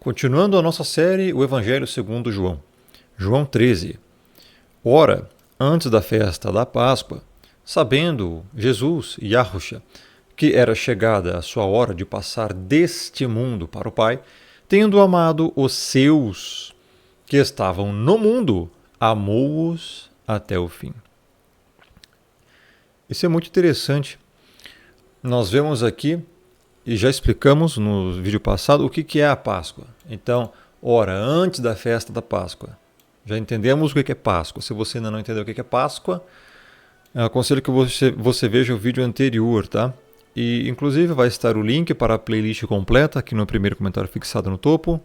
Continuando a nossa série, o Evangelho segundo João. João 13. Ora, antes da festa da Páscoa, sabendo Jesus, Yahushua, que era chegada a sua hora de passar deste mundo para o Pai, tendo amado os seus que estavam no mundo, amou-os até o fim. Isso é muito interessante. Nós vemos aqui, e já explicamos no vídeo passado, o que é a Páscoa. Então, ora, antes da festa da Páscoa. Já entendemos o que é Páscoa. Se você ainda não entendeu o que é Páscoa, eu aconselho que você veja o vídeo anterior, tá? E, inclusive, vai estar o link para a playlist completa aqui no primeiro comentário fixado no topo,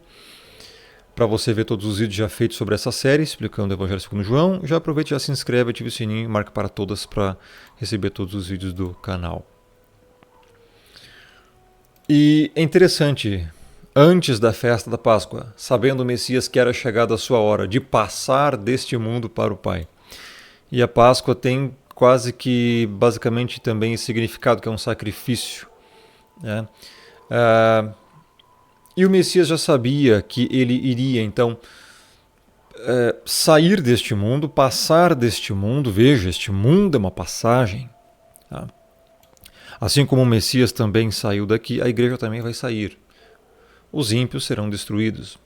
para você ver todos os vídeos já feitos sobre essa série, explicando o Evangelho segundo João. Já aproveite, já se inscreve, ative o sininho e marque para todas para receber todos os vídeos do canal. E é interessante, antes da festa da Páscoa, sabendo o Messias que era chegada a sua hora de passar deste mundo para o Pai. E a Páscoa tem quase que, basicamente, também esse significado, que é um sacrifício, né? E o Messias já sabia que ele iria, então, sair deste mundo, passar deste mundo. Veja, este mundo é uma passagem, tá? Assim como o Messias também saiu daqui, a igreja também vai sair. Os ímpios serão destruídos.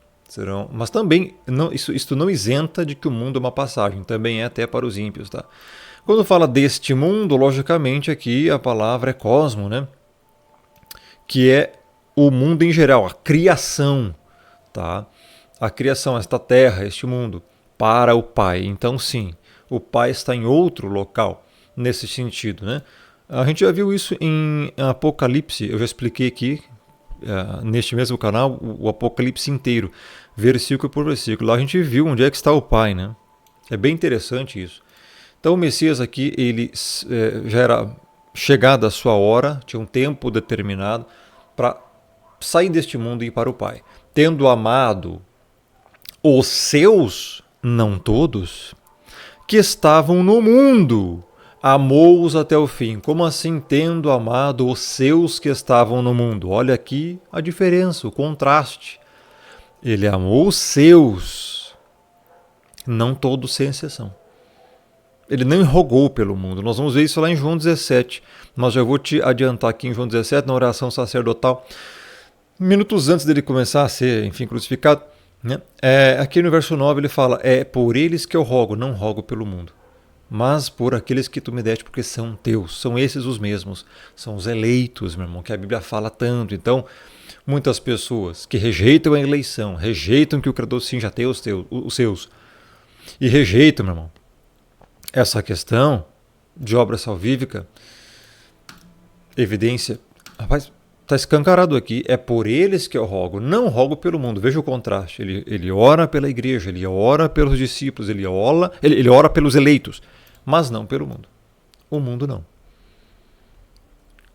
Mas também, isto não isenta de que o mundo é uma passagem, também é até para os ímpios. Tá? Quando fala deste mundo, logicamente aqui a palavra é cosmo, né? Que é o mundo em geral, a criação. Tá? A criação, esta terra, este mundo, para o Pai. Então sim, o Pai está em outro local, nesse sentido, né? A gente já viu isso em Apocalipse, eu já expliquei aqui, neste mesmo canal, o Apocalipse inteiro, versículo por versículo. Lá a gente viu onde é que está o Pai, né? É bem interessante isso. Então o Messias aqui, ele já era chegada a sua hora, tinha um tempo determinado para sair deste mundo e ir para o Pai. Tendo amado os seus, não todos, que estavam no mundo, amou-os até o fim. Como assim, tendo amado os seus que estavam no mundo? Olha aqui a diferença, o contraste. Ele amou os seus, não todos sem exceção. Ele não rogou pelo mundo. Nós vamos ver isso lá em João 17. Mas já vou te adiantar aqui em João 17, na oração sacerdotal, minutos antes dele começar a ser, enfim, crucificado, né? Aqui no verso 9 ele fala, é por eles que eu rogo, não rogo pelo mundo, mas por aqueles que tu me deste, porque são teus, são esses os mesmos, são os eleitos, meu irmão, que a Bíblia fala tanto. Então, muitas pessoas que rejeitam a eleição, rejeitam que o Criador sim já tem os seus, e rejeitam, meu irmão, essa questão de obra salvífica, evidência, rapaz, está escancarado aqui, é por eles que eu rogo, não rogo pelo mundo. Veja o contraste, ele ora pela igreja, ele ora pelos discípulos, ele ora pelos eleitos, mas não pelo mundo. O mundo não.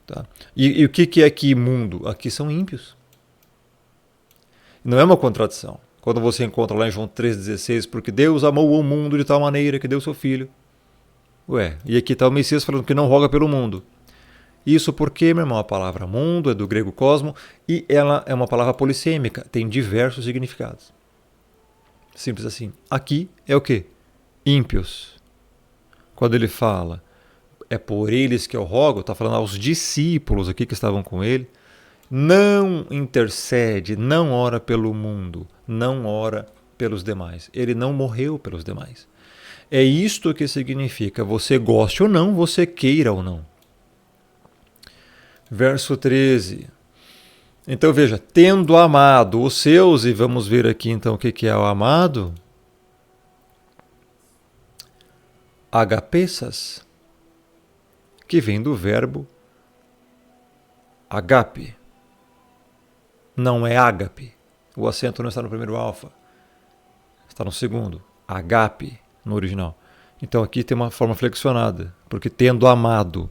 Tá? E o que é aqui mundo? Aqui são ímpios. Não é uma contradição. Quando você encontra lá em João 3,16, porque Deus amou o mundo de tal maneira que deu seu Filho. E aqui está o Messias falando que não roga pelo mundo. Isso porque, meu irmão, a palavra mundo é do grego cosmo e ela é uma palavra polissêmica, tem diversos significados. Simples assim. Aqui é o quê? Ímpios. Quando ele fala, é por eles que eu rogo, está falando aos discípulos aqui que estavam com ele, não intercede, não ora pelo mundo, não ora pelos demais. Ele não morreu pelos demais. É isto que significa, você goste ou não, você queira ou não. Verso 13. Então veja, tendo amado os seus, e vamos ver aqui então o que é o amado. Agapessas, que vem do verbo agape. Não é ágape. O acento não está no primeiro alfa. Está no segundo. Agape, no original. Então aqui tem uma forma flexionada, porque tendo amado.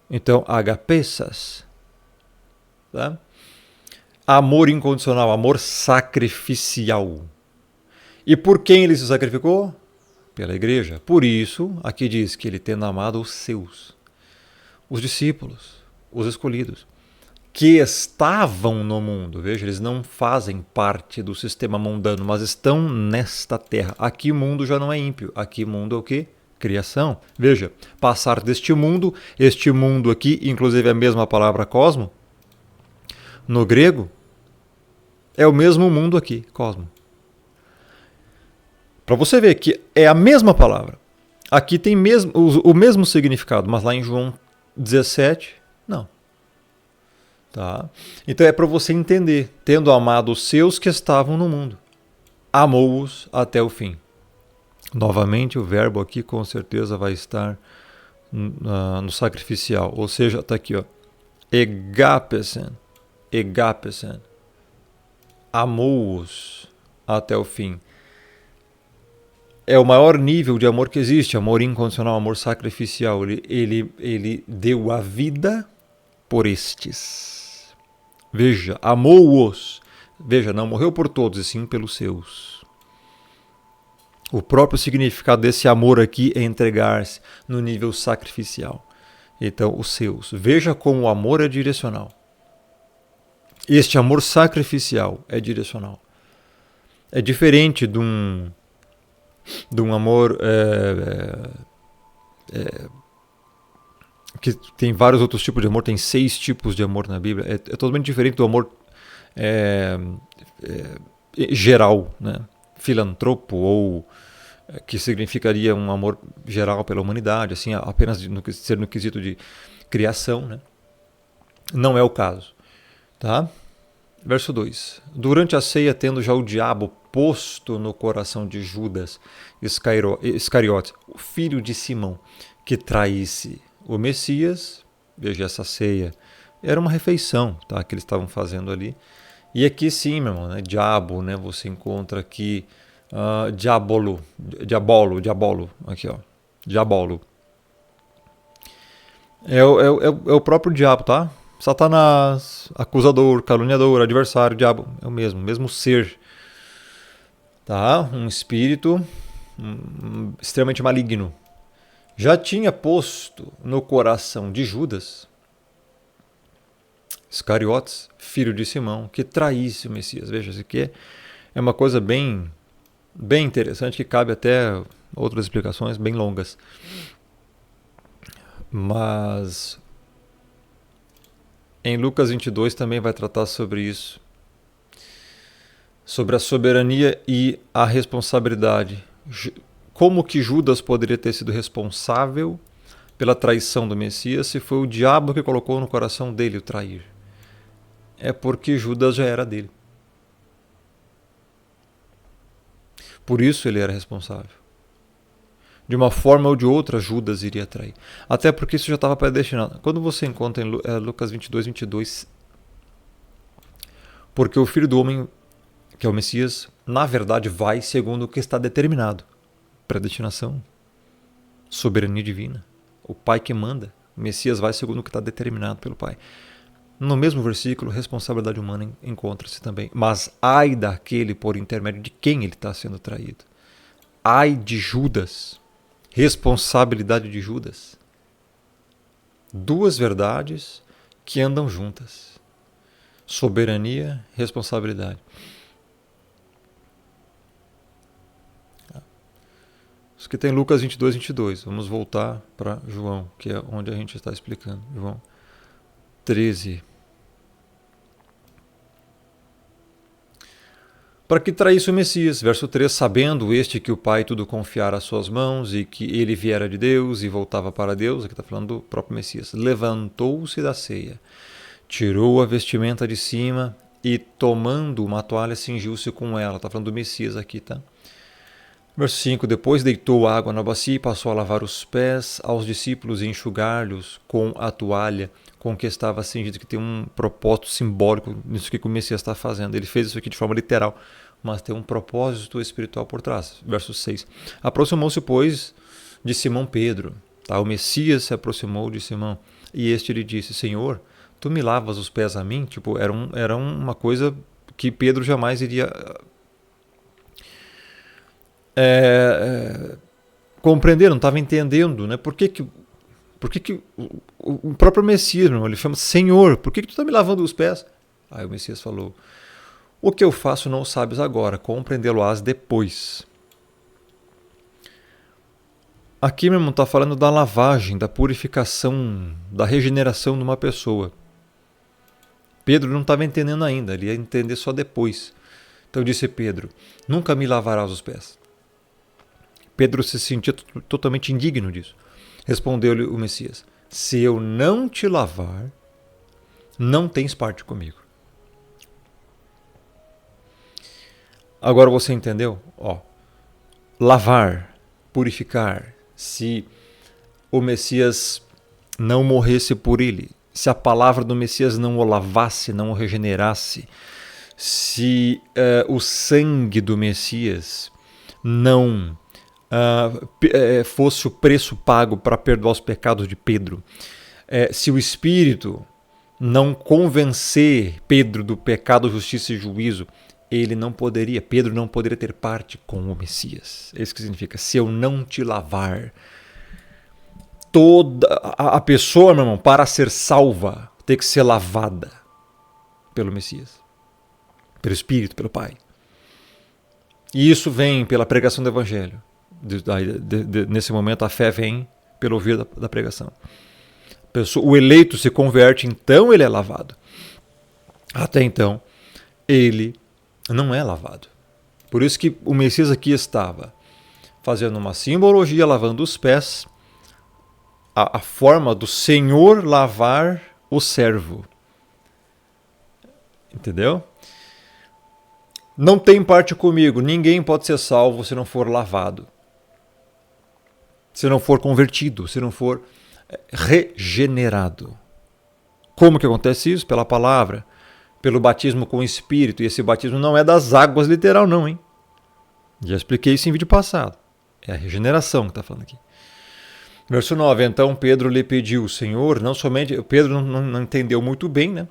Então, agapessas. Tá? Amor incondicional, amor sacrificial. E por quem ele se sacrificou? Pela igreja. Por isso, aqui diz que ele tendo amado os seus, os discípulos, os escolhidos, que estavam no mundo. Veja, eles não fazem parte do sistema mundano, mas estão nesta terra. Aqui o mundo já não é ímpio. Aqui o mundo é o quê? Criação. Veja, passar deste mundo, este mundo aqui, inclusive a mesma palavra cosmo, no grego, é o mesmo mundo aqui, cosmo. Para você ver que é a mesma palavra. Aqui tem o mesmo significado, mas lá em João 17, não. Tá? Então é para você entender, tendo amado os seus que estavam no mundo, amou-os até o fim. Novamente, o verbo aqui com certeza vai estar no sacrificial, ou seja, está aqui, ó, egapesen, amou-os até o fim. É o maior nível de amor que existe, amor incondicional, amor sacrificial. Ele deu a vida por estes. Veja, amou-os. Veja, não morreu por todos, e sim pelos seus. O próprio significado desse amor aqui é entregar-se no nível sacrificial. Então, os seus. Veja como o amor é direcional. Este amor sacrificial é direcional. É diferente de um amor que tem vários outros tipos de amor, tem 6 tipos de amor na Bíblia. É totalmente diferente do amor geral, né? Filantropo, ou que significaria um amor geral pela humanidade, assim, apenas ser no quesito de criação, né? Não é o caso. Tá? Verso 2. Durante a ceia, tendo já o diabo posto no coração de Judas Iscariotes, o filho de Simão, que traísse o Messias, veja, essa ceia era uma refeição, tá, que eles estavam fazendo ali. E aqui sim, meu irmão, né, diabo, né, você encontra aqui diabolo, aqui, ó, diabolo. É o próprio diabo, tá? Satanás, acusador, caluniador, adversário, diabo, é o mesmo ser. Tá? Um espírito extremamente maligno. Já tinha posto no coração de Judas Iscariotes, filho de Simão, que traísse o Messias. Veja, isso aqui é uma coisa bem interessante, que cabe até outras explicações bem longas. Mas em Lucas 22 também vai tratar sobre isso. Sobre a soberania e a responsabilidade. Como que Judas poderia ter sido responsável pela traição do Messias se foi o diabo que colocou no coração dele o trair? É porque Judas já era dele. Por isso ele era responsável. De uma forma ou de outra, Judas iria trair. Até porque isso já estava predestinado. Quando você encontra em Lucas 22, porque o Filho do Homem, que é o Messias, na verdade vai segundo o que está determinado. Predestinação, soberania divina, o Pai que manda. O Messias vai segundo o que está determinado pelo Pai. No mesmo versículo, responsabilidade humana encontra-se também. Mas ai daquele por intermédio de quem ele está sendo traído. Ai de Judas. Responsabilidade de Judas. Duas verdades que andam juntas. Soberania, responsabilidade. Isso que tem Lucas 22. Vamos voltar para João, que é onde a gente está explicando. João 13. Para que traísse o Messias, verso 3, sabendo este que o Pai tudo confiara às suas mãos e que ele viera de Deus e voltava para Deus, aqui está falando do próprio Messias, levantou-se da ceia, tirou a vestimenta de cima e tomando uma toalha cingiu-se com ela. Está falando do Messias aqui, tá? Verso 5, depois deitou água na bacia e passou a lavar os pés aos discípulos e enxugar-lhes com a toalha com que estava cingido, que tem um propósito simbólico nisso que o Messias está fazendo. Ele fez isso aqui de forma literal, mas tem um propósito espiritual por trás. Verso 6, aproximou-se, pois, de Simão Pedro. Tá? O Messias se aproximou de Simão e este lhe disse, Senhor, tu me lavas os pés a mim? Tipo, era uma coisa que Pedro jamais iria compreender, não estava entendendo, né? Por que o próprio Messias, meu irmão, ele chama Senhor, por que tu está me lavando os pés? Aí o Messias falou, o que eu faço não sabes agora, compreendê-lo-ás depois. Aqui, meu irmão, está falando da lavagem, da purificação, da regeneração de uma pessoa. Pedro não estava entendendo ainda, ele ia entender só depois. Então disse Pedro, nunca me lavarás os pés. Pedro se sentia totalmente indigno disso. Respondeu-lhe o Messias, se eu não te lavar, não tens parte comigo. Agora você entendeu? Lavar, purificar, se o Messias não morresse por ele, se a palavra do Messias não o lavasse, não o regenerasse, se o sangue do Messias não fosse o preço pago para perdoar os pecados de Pedro, se o Espírito não convencer Pedro do pecado, justiça e juízo, Pedro não poderia ter parte com o Messias. É isso que significa, se eu não te lavar. Toda a pessoa, meu irmão, para ser salva, tem que ser lavada pelo Messias, pelo Espírito, pelo Pai. E isso vem pela pregação do Evangelho. Nesse momento, a fé vem pelo ouvir da pregação. O eleito se converte, então ele é lavado. Até então, ele não é lavado. Por isso que o Messias aqui estava fazendo uma simbologia, lavando os pés, a forma do Senhor lavar o servo. Entendeu? Não tem parte comigo, ninguém pode ser salvo se não for lavado, se não for convertido, se não for regenerado. Como que acontece isso? Pela palavra, pelo batismo com o Espírito, e esse batismo não é das águas literal não, hein? Já expliquei isso em vídeo passado. É a regeneração que está falando aqui. Verso 9, então Pedro lhe pediu, Senhor, não somente... Pedro não entendeu muito bem, né?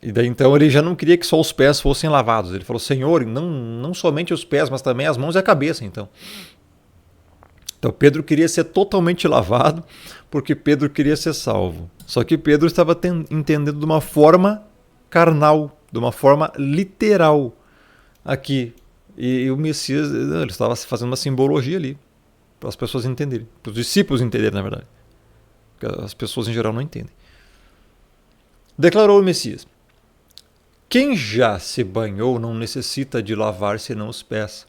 E daí então ele já não queria que só os pés fossem lavados. Ele falou, Senhor, não somente os pés, mas também as mãos e a cabeça, então. Então Pedro queria ser totalmente lavado, porque Pedro queria ser salvo. Só que Pedro estava entendendo de uma forma carnal, de uma forma literal aqui. E o Messias, ele estava fazendo uma simbologia ali, para as pessoas entenderem, para os discípulos entenderem, na verdade. Porque as pessoas em geral não entendem. Declarou o Messias, quem já se banhou não necessita de lavar senão os pés.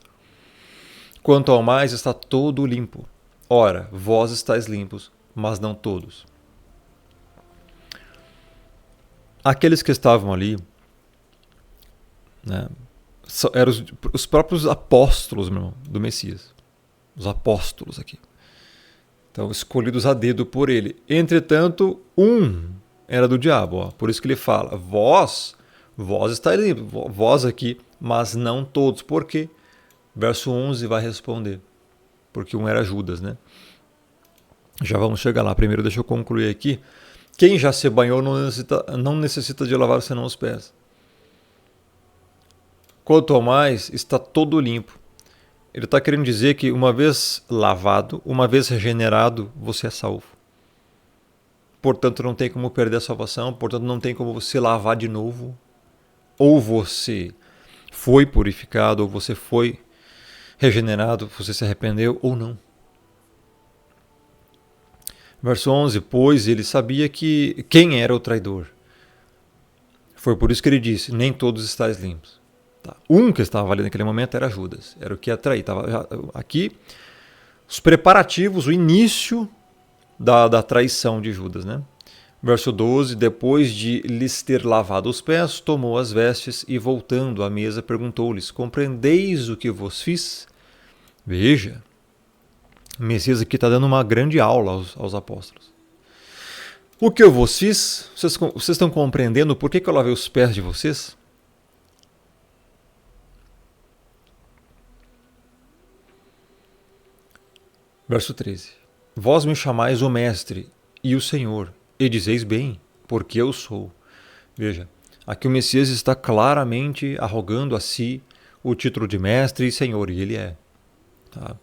Quanto ao mais está todo limpo. Ora, vós estáis limpos, mas não todos. Aqueles que estavam ali, né, eram os próprios apóstolos, meu irmão, do Messias. Os apóstolos aqui. Então, escolhidos a dedo por ele. Entretanto, era do diabo. Por isso que ele fala, vós estáis limpos, vós aqui, mas não todos. Por quê? Verso 11 vai responder. Porque era Judas, né? Já vamos chegar lá. Primeiro deixa eu concluir aqui. Quem já se banhou não necessita de lavar senão os pés. Quanto ao mais, está todo limpo. Ele está querendo dizer que uma vez lavado, uma vez regenerado, você é salvo. Portanto, não tem como perder a salvação, portanto, não tem como você lavar de novo. Ou você foi purificado, ou você foi regenerado, você se arrependeu ou não. Verso 11, pois ele sabia quem era o traidor. Foi por isso que ele disse, nem todos estáis limpos. Tá. Que estava ali naquele momento era Judas, era o que ia trair. Estava aqui os preparativos, o início da traição de Judas, né? Verso 12, depois de lhes ter lavado os pés, tomou as vestes e, voltando à mesa, perguntou-lhes, compreendeis o que vos fiz? Veja, o Messias aqui está dando uma grande aula aos apóstolos. O que eu vos fiz? Vocês estão compreendendo por que eu lavei os pés de vocês? Verso 13. Vós me chamais o Mestre e o Senhor, e dizeis bem, porque eu sou. Veja, aqui o Messias está claramente arrogando a si o título de Mestre e Senhor, e ele é. Tá?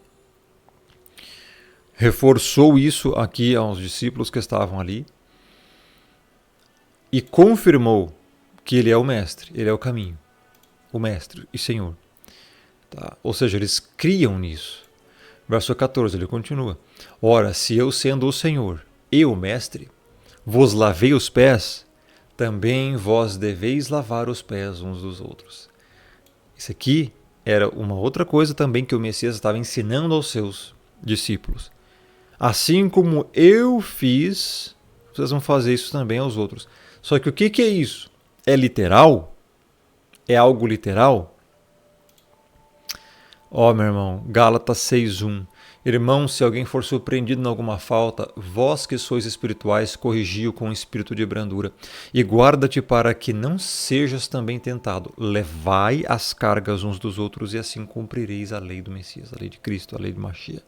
reforçou isso aqui aos discípulos que estavam ali e confirmou que ele é o mestre, ele é o caminho, o mestre e Senhor. Tá? Ou seja, eles criam nisso. Verso 14, ele continua. Ora, se eu sendo o Senhor e o mestre, vos lavei os pés, também vós deveis lavar os pés uns dos outros. Isso aqui era uma outra coisa também que o Messias estava ensinando aos seus discípulos. Assim como eu fiz, vocês vão fazer isso também aos outros. Só que o que é isso? É literal? É algo literal? Ó, meu irmão, Gálatas 6:1. Irmão, se alguém for surpreendido em alguma falta, vós que sois espirituais, corrigi-o com espírito de brandura. E guarda-te para que não sejas também tentado. Levai as cargas uns dos outros e assim cumprireis a lei do Messias, a lei de Cristo, a lei de Mashiach.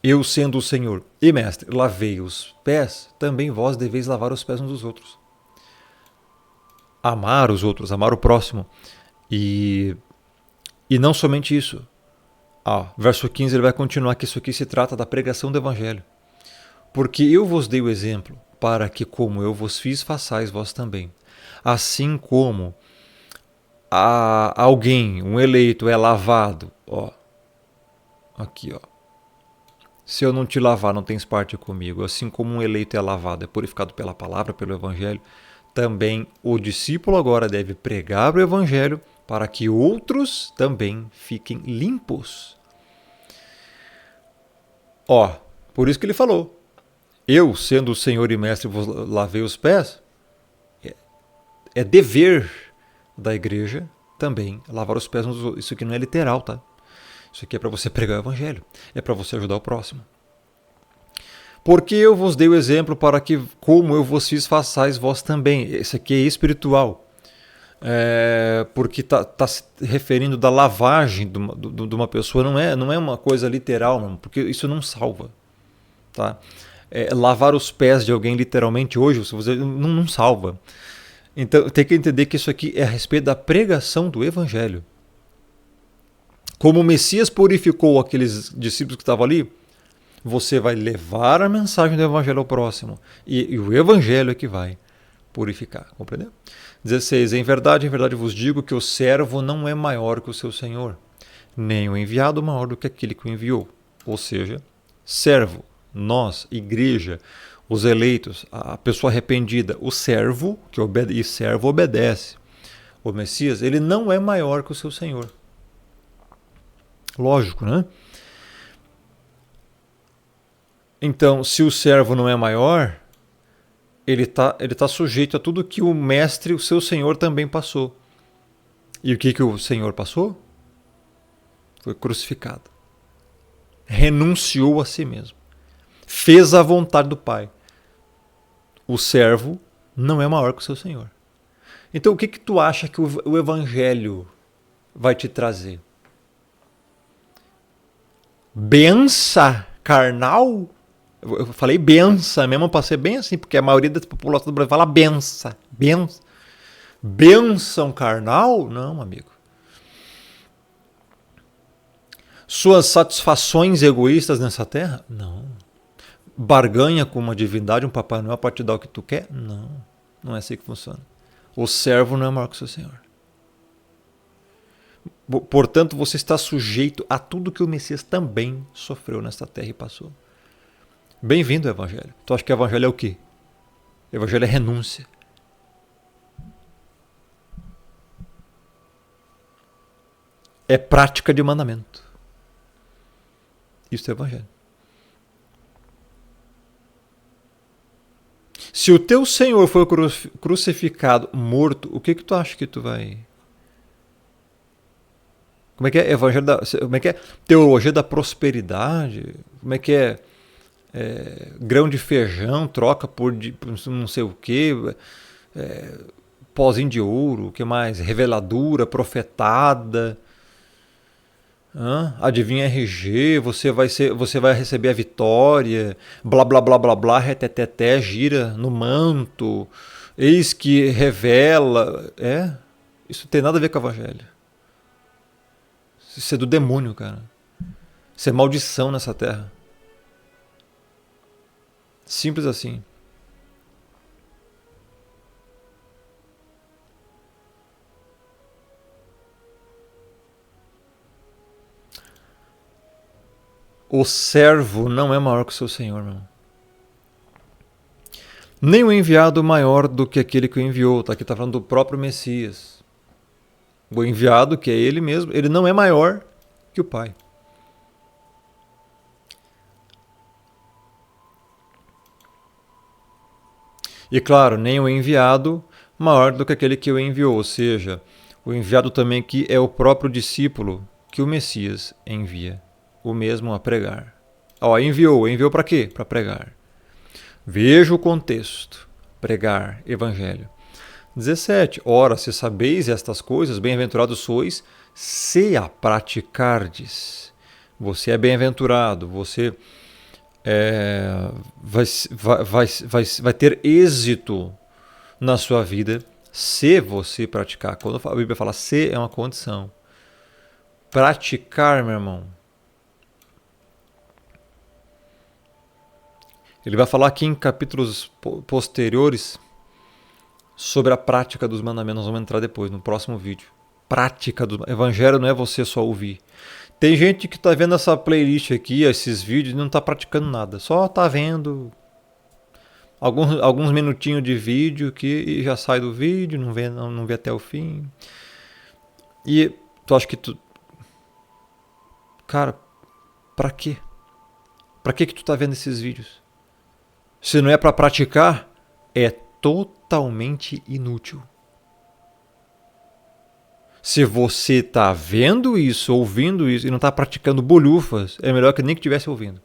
Eu, sendo o Senhor e mestre, lavei os pés, também vós deveis lavar os pés uns dos outros. Amar os outros, amar o próximo. E não somente isso. Verso 15 ele vai continuar que isso aqui se trata da pregação do Evangelho. Porque eu vos dei o exemplo, para que como eu vos fiz, façais vós também. Assim como alguém, um eleito, é lavado, aqui, se eu não te lavar, não tens parte comigo. Assim como um eleito é lavado, é purificado pela palavra, pelo Evangelho, também o discípulo agora deve pregar o Evangelho para que outros também fiquem limpos. Por isso que ele falou, eu, sendo o Senhor e Mestre, vos lavei os pés, é dever da igreja também lavar os pés. Isso aqui não é literal, tá? Isso aqui é para você pregar o Evangelho, é para você ajudar o próximo. Porque eu vos dei o exemplo para que, como eu vos fiz, façais vós também. Isso aqui é espiritual. Porque está se referindo da lavagem de uma pessoa, não é uma coisa literal, porque isso não salva. Tá? Lavar os pés de alguém literalmente hoje não salva. Então tem que entender que isso aqui é a respeito da pregação do Evangelho. Como o Messias purificou aqueles discípulos que estavam ali, você vai levar a mensagem do Evangelho ao próximo. E o Evangelho é que vai purificar. Compreendeu? 16. Em verdade vos digo que o servo não é maior que o seu senhor, nem o enviado maior do que aquele que o enviou. Ou seja, servo, nós, igreja, os eleitos, a pessoa arrependida, o servo, e servo obedece. O Messias, ele não é maior que o seu senhor. Lógico, né? Então, se o servo não é maior, ele tá sujeito a tudo que o mestre, o seu senhor, também passou. E o que o senhor passou? Foi crucificado. Renunciou a si mesmo. Fez a vontade do Pai. O servo não é maior que o seu senhor. Então, o que tu acha que o Evangelho vai te trazer? Benção carnal? Eu falei benção mesmo, eu passei bem assim, porque a maioria da população do Brasil fala benção. Benção carnal? Não, amigo. Suas satisfações egoístas nessa terra? Não. Barganha com uma divindade, um Papai Noel para te dar o que tu quer? Não. Não é assim que funciona. O servo não é maior que o seu senhor. Portanto, você está sujeito a tudo que o Messias também sofreu nesta terra e passou. Bem-vindo ao Evangelho. Tu acha que o Evangelho é o quê? O Evangelho é renúncia. É prática de mandamento. Isso é Evangelho. Se o teu Senhor foi crucificado, morto, o que tu acha que tu vai... Como é que é Evangelho como é que é teologia da prosperidade? Como é que é, grão de feijão troca por não sei o quê, pozinho de ouro, o que mais? Reveladura, profetada, adivinha RG, você vai receber a vitória, blá blá blá blá blá, reteteté, gira no manto, eis que revela. Isso tem nada a ver com o Evangelho. Isso é do demônio, cara. Isso é maldição nessa terra. Simples assim. O servo não é maior que o seu senhor, meu irmão. Nem o enviado maior do que aquele que o enviou. Aqui está falando do próprio Messias. O enviado, que é ele mesmo, ele não é maior que o Pai. E claro, nem o enviado maior do que aquele que o enviou. Ou seja, o enviado também aqui é o próprio discípulo que o Messias envia. O mesmo a pregar. Enviou para quê? Para pregar. Veja o contexto. Pregar, evangelho. 17. Ora, se sabeis estas coisas, bem-aventurados sois, se a praticardes. Você é bem-aventurado, você vai ter êxito na sua vida se você praticar. Quando a Bíblia fala se, é uma condição. Praticar, meu irmão. Ele vai falar aqui em capítulos posteriores sobre a prática dos mandamentos. Nós vamos entrar depois, no próximo vídeo. Prática do evangelho não é você só ouvir. Tem gente que está vendo essa playlist aqui, esses vídeos, e não está praticando nada. Só está vendo alguns minutinhos de vídeo que já sai do vídeo, não vê até o fim. E tu acha que tu... Cara, pra quê? Pra que tu está vendo esses vídeos? Se não é para praticar, é totalmente inútil. Se você está vendo isso, ouvindo isso e não está praticando bolhufas, é melhor que nem que estivesse ouvindo.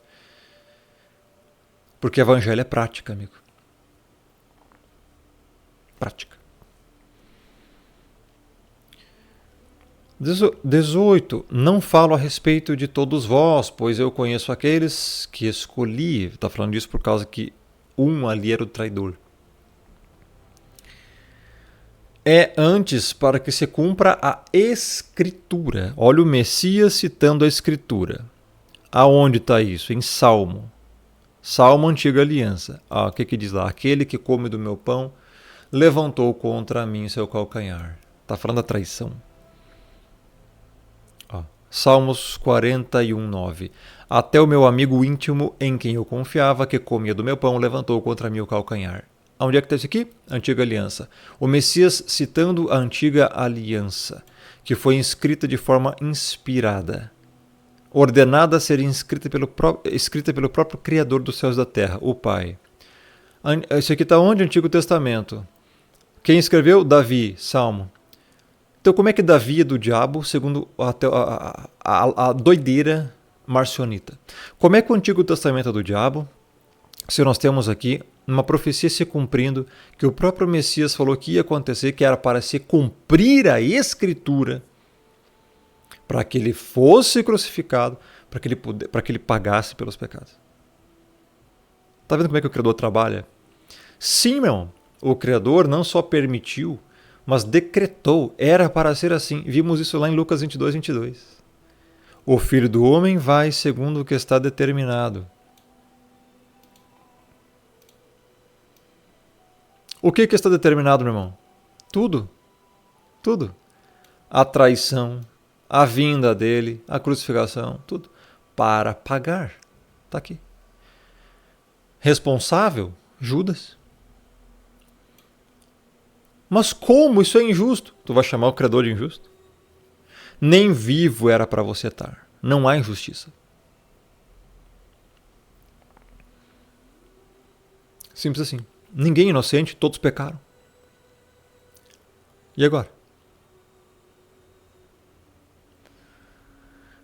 Porque evangelho é prática, amigo. Prática. 18. Não falo a respeito de todos vós, pois eu conheço aqueles que escolhi. Está falando disso por causa que um ali era o traidor. É antes para que se cumpra a Escritura. Olha o Messias citando a Escritura. Aonde está isso? Em Salmo. Salmo, Antiga Aliança. O que diz lá? Aquele que come do meu pão levantou contra mim seu calcanhar. Está falando da traição. Salmos 41, 9. Até o meu amigo íntimo, em quem eu confiava, que comia do meu pão, levantou contra mim o calcanhar. Onde é que está isso aqui? Antiga Aliança. O Messias citando a Antiga Aliança, que foi escrita de forma inspirada, ordenada a ser escrita pelo próprio Criador dos céus e da terra, o Pai. Isso aqui está onde? Antigo Testamento. Quem escreveu? Davi, Salmo. Então, como é que Davi é do diabo, segundo a doideira marcionita? Como é que o Antigo Testamento é do diabo, se nós temos aqui uma profecia se cumprindo, que o próprio Messias falou que ia acontecer, que era para se cumprir a Escritura, para que ele fosse crucificado, para que ele pagasse pelos pecados. Está vendo como é que o Criador trabalha? Sim, meu irmão, o Criador não só permitiu, mas decretou, era para ser assim. Vimos isso lá em Lucas 22, 22. O Filho do Homem vai segundo o que está determinado. O que está determinado, meu irmão? Tudo. Tudo. A traição, a vinda dele, a crucificação, tudo. Para pagar. Está aqui. Responsável? Judas. Mas como? Isso é injusto. Tu vai chamar o Criador de injusto? Nem vivo era para você estar. Não há injustiça. Simples assim. Ninguém é inocente, todos pecaram. E agora?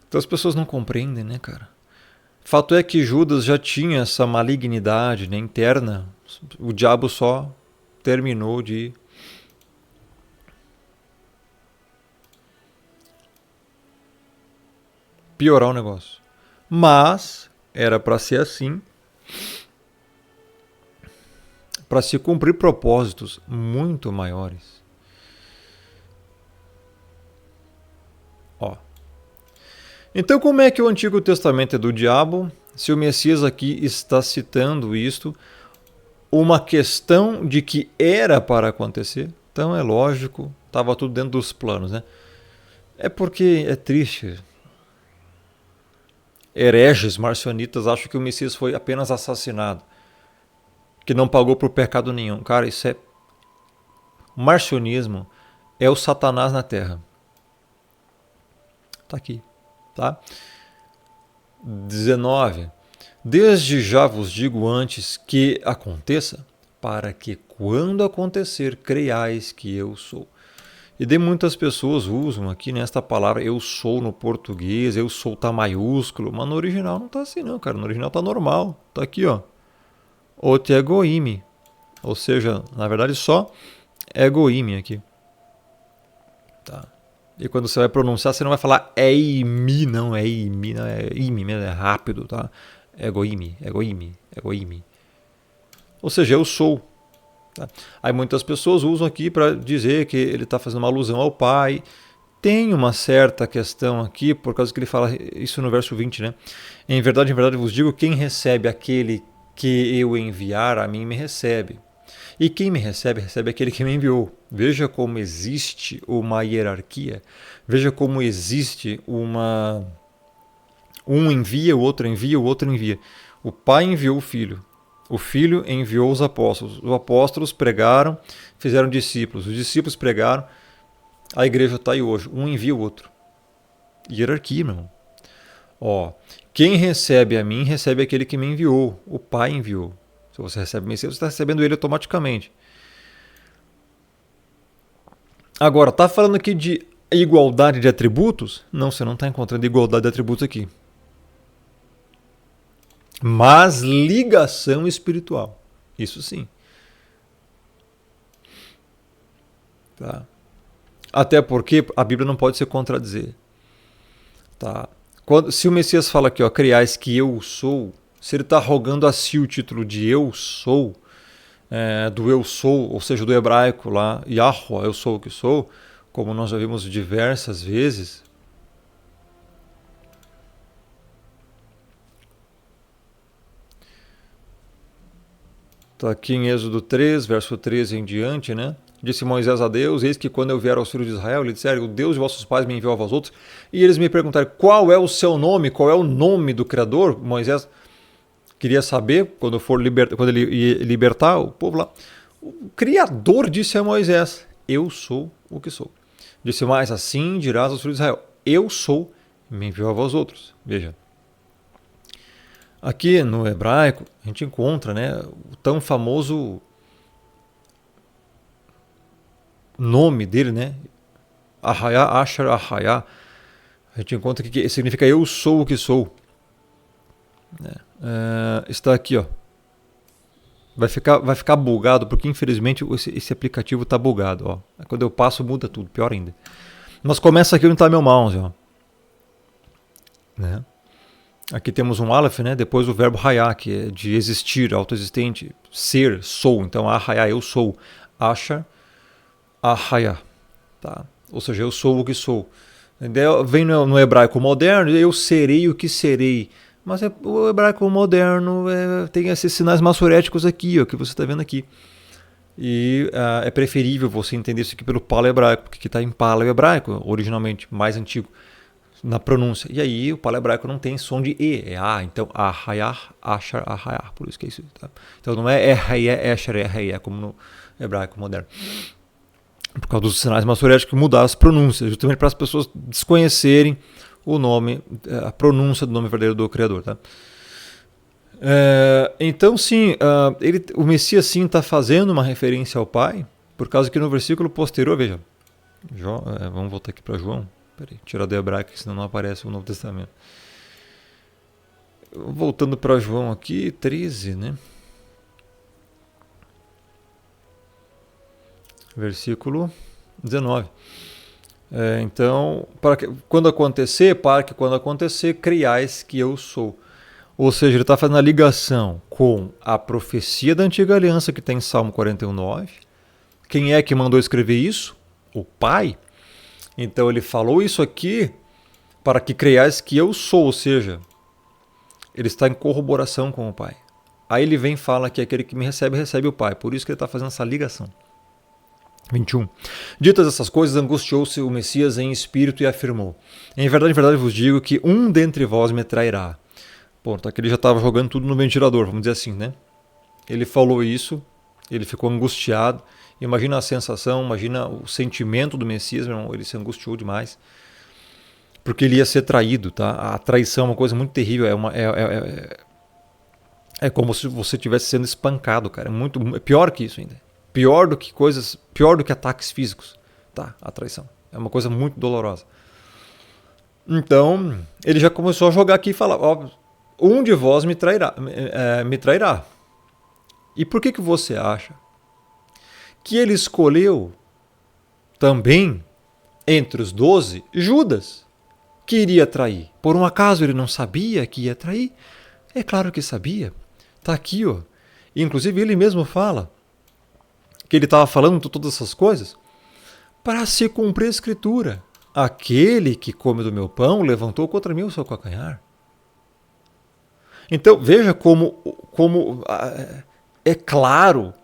Então as pessoas não compreendem, né, cara? Fato é que Judas já tinha essa malignidade, né, interna. O diabo só terminou de piorar o negócio. Mas era para ser assim, para se cumprir propósitos muito maiores. Então, como é que o Antigo Testamento é do diabo, se o Messias aqui está citando isto, uma questão de que era para acontecer? Então é lógico, estava tudo dentro dos planos, né? É porque é triste. Hereges marcionitas acham que o Messias foi apenas assassinado, que não pagou por pecado nenhum. Cara, isso é... Marcionismo é o Satanás na Terra. Tá aqui, tá? 19. Desde já vos digo antes que aconteça, para que quando acontecer, creiais que eu sou. E de muitas pessoas usam aqui nesta palavra eu sou no português, eu sou tá maiúsculo, mas no original não tá assim não, cara. No original tá normal. Tá aqui, ó. Ot egoimi. Ou seja, na verdade só egoimi aqui. Tá. E quando você vai pronunciar, você não vai falar eimi, não, eimi, não, é imi mesmo, é rápido, tá? Egoimi, egoimi, egoimi. Ou seja, eu sou. Tá? Aí muitas pessoas usam aqui para dizer que ele está fazendo uma alusão ao Pai. Tem uma certa questão aqui, por causa que ele fala isso no verso 20, né? Em verdade, vos digo, quem recebe aquele que eu enviar, a mim me recebe. E quem me recebe, recebe aquele que me enviou. Veja como existe uma hierarquia. Veja como existe uma... Um envia, o outro envia, o outro envia. O Pai enviou o Filho. O Filho enviou os apóstolos pregaram, fizeram discípulos. Os discípulos pregaram, a igreja está aí hoje. Um envia o outro. Hierarquia, meu irmão. Ó, quem recebe a mim, recebe aquele que me enviou. O Pai enviou. Se você recebe o Messias, você está recebendo ele automaticamente. Agora, está falando aqui de igualdade de atributos? Não, você não está encontrando igualdade de atributos aqui. Mas ligação espiritual. Isso sim. Tá? Até porque a Bíblia não pode se contradizer. Tá? Se o Messias fala aqui, ó, criais que eu sou, se ele está rogando a si o título de eu sou, do eu sou, ou seja, do hebraico lá, Yahweh, eu sou o que sou, como nós já vimos diversas vezes, está aqui em Êxodo 3, verso 13 em diante, né? Disse Moisés a Deus, eis que quando eu vier aos filhos de Israel, lhe disseram, o Deus de vossos pais me enviou a vós outros, e eles me perguntaram, qual é o seu nome, qual é o nome do Criador? Moisés queria saber, quando ele ia libertar o povo lá. O Criador disse a Moisés, eu sou o que sou. Disse mais, assim dirás aos filhos de Israel, eu sou, me enviou a vós outros. Veja. Aqui no hebraico, a gente encontra, né, o tão famoso nome dele, né? Ahayá, Asher, Ahayá. A gente encontra que significa eu sou o que sou. Está aqui, ó. Vai ficar bugado, porque infelizmente esse aplicativo está bugado. Ó. Quando eu passo, muda tudo, pior ainda. Mas começa aqui onde está meu mouse. Ó. Né? Aqui temos um Aleph, né? Depois o verbo hayá, que é de existir, autoexistente, ser, sou. Então, ahayá, eu sou. Asher, ahayá. Tá? Ou seja, eu sou o que sou. Vem no hebraico moderno, eu serei o que serei. Mas o hebraico moderno tem esses sinais massoréticos aqui, ó, que você está vendo aqui. E é preferível você entender isso aqui pelo paleohebraico, porque está em paleohebraico, originalmente, mais antigo, na pronúncia. E aí o paleohebraico não tem som de E, é A. Então, ahayar, ashar, ahayar. Por isso que é isso. Tá? Então não é erraia, esher, erraia, como no hebraico moderno. Por causa dos sinais massoréticos que mudaram as pronúncias, justamente para as pessoas desconhecerem o nome, a pronúncia do nome verdadeiro do Criador. Tá? Então, sim, o Messias sim está fazendo uma referência ao Pai, por causa que no versículo posterior, veja, vamos voltar aqui para João, peraí, tirar do hebraico, senão não aparece o Novo Testamento. Voltando para João aqui, 13, né? Versículo 19. Então, para que quando acontecer, criais que eu sou. Ou seja, ele está fazendo a ligação com a profecia da antiga aliança que tem em Salmo 41:9. Quem é que mandou escrever isso? O Pai. Então ele falou isso aqui para que creiais que eu sou, ou seja, ele está em corroboração com o Pai. Aí ele vem e fala que aquele que me recebe, recebe o Pai. Por isso que ele está fazendo essa ligação. 21. Ditas essas coisas, angustiou-se o Messias em espírito e afirmou: em verdade vos digo que um dentre vós me trairá. Pronto, aqui ele já estava jogando tudo no ventilador, vamos dizer assim, né? Ele falou isso, ele ficou angustiado. Imagina a sensação, imagina o sentimento do Messias, meu irmão, ele se angustiou demais. Porque ele ia ser traído, tá? A traição é uma coisa muito terrível, é como se você estivesse sendo espancado, cara. É pior que isso ainda. Pior do que ataques físicos, tá? A traição. É uma coisa muito dolorosa. Então, ele já começou a jogar aqui e falar: ó, um de vós me trairá. E por que você acha que ele escolheu também, entre os 12, Judas, que iria trair? Por um acaso ele não sabia que ia trair? É claro que sabia. Está aqui, ó. Inclusive ele mesmo fala que ele estava falando todas essas coisas para se cumprir a escritura. Aquele que come do meu pão levantou contra mim o seu calcanhar. Então veja como é claro,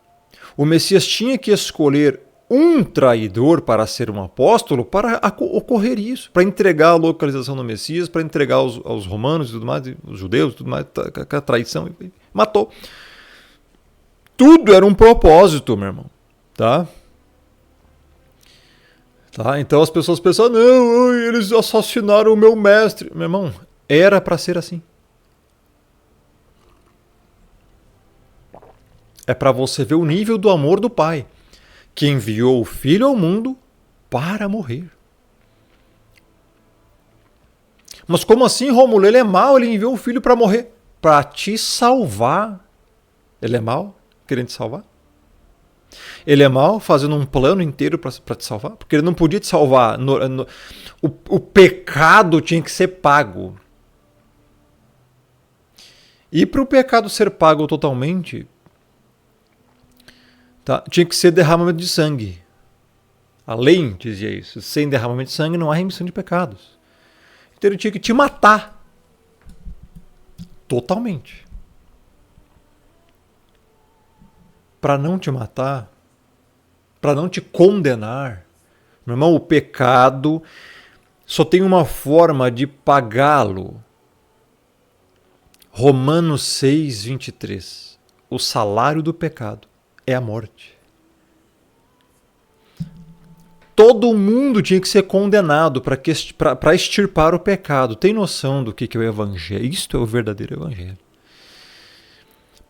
o Messias tinha que escolher um traidor para ser um apóstolo para ocorrer isso, para entregar a localização do Messias, para entregar aos romanos e tudo mais, os judeus e tudo mais, a traição, e matou. Tudo era um propósito, meu irmão, tá? Então as pessoas pensam: não, eles assassinaram o meu mestre. Meu irmão, era para ser assim. É para você ver o nível do amor do Pai, que enviou o Filho ao mundo para morrer. Mas como assim, Rômulo? Ele é mau, ele enviou o Filho para morrer. Para te salvar. Ele é mau, querendo te salvar? Ele é mau, fazendo um plano inteiro para te salvar? Porque ele não podia te salvar. O pecado tinha que ser pago. E para o pecado ser pago totalmente, tá, tinha que ser derramamento de sangue. A lei dizia isso. Sem derramamento de sangue não há remissão de pecados. Então ele tinha que te matar. Totalmente. Para não te matar, para não te condenar. Meu irmão, o pecado só tem uma forma de pagá-lo. Romanos 6, 23. O salário do pecado é a morte. Todo mundo tinha que ser condenado para extirpar o pecado. Tem noção do que é o evangelho? Isto é o verdadeiro evangelho.